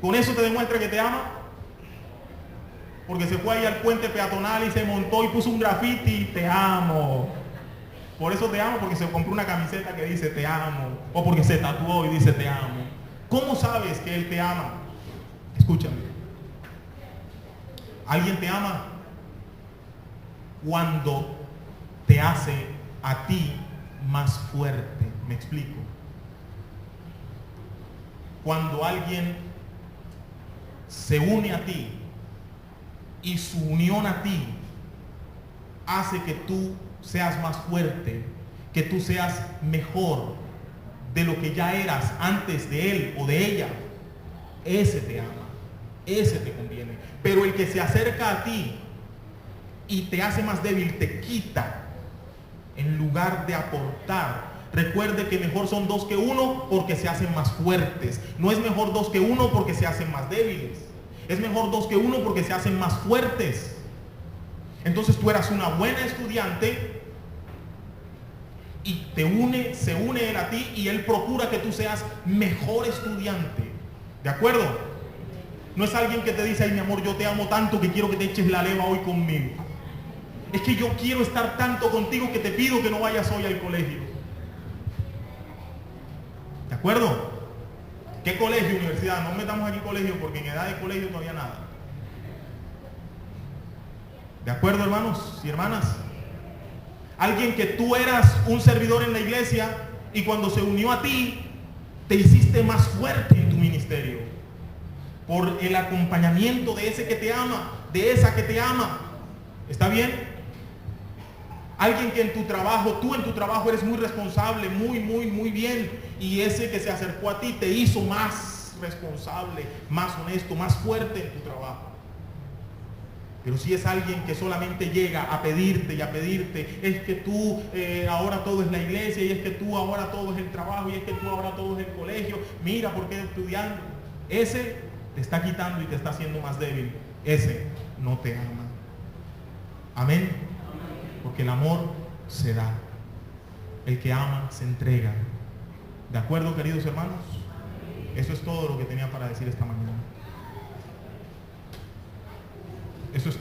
¿Con eso te demuestra que te ama? Porque se fue ahí al puente peatonal y se montó y puso un graffiti, te amo. Por eso te amo, porque se compró una camiseta que dice te amo. O porque se tatuó y dice te amo. ¿Cómo sabes que él te ama? Escúchame. Alguien te ama cuando te hace a ti más fuerte. Me explico. Cuando alguien se une a ti y su unión a ti hace que tú seas más fuerte, que tú seas mejor de lo que ya eras antes de él o de ella, ese te ama, ese te conviene. Pero el que se acerca a ti y te hace más débil, te quita en lugar de aportar. Recuerde que mejor son dos que uno porque se hacen más fuertes. No es mejor dos que uno porque se hacen más débiles. Es mejor dos que uno porque se hacen más fuertes. Entonces tú eras una buena estudiante y se une él a ti y él procura que tú seas mejor estudiante. ¿De acuerdo? No es alguien que te dice, ay mi amor, yo te amo tanto que quiero que te eches la leva hoy conmigo. Es que yo quiero estar tanto contigo que te pido que no vayas hoy al colegio. ¿De acuerdo? ¿Qué colegio, universidad? No metamos aquí colegio porque en edad de colegio no había nada. ¿De acuerdo, hermanos y hermanas? Alguien que tú eras un servidor en la iglesia y cuando se unió a ti, te hiciste más fuerte en tu ministerio. Por el acompañamiento de ese que te ama, de esa que te ama. ¿Está bien? Alguien que tú en tu trabajo eres muy responsable, muy bien. Y ese que se acercó a ti te hizo más responsable, más honesto, más fuerte en tu trabajo. Pero si es alguien que solamente llega a pedirte y a pedirte, es que tú ahora todo es la iglesia, y es que tú ahora todo es el trabajo, y es que tú ahora todo es el colegio, mira por qué estudiando. Ese te está quitando y te está haciendo más débil. Ese no te ama. Amén. Porque el amor se da. El que ama se entrega. ¿De acuerdo, queridos hermanos? Eso es todo lo que tenía para decir esta mañana. Eso es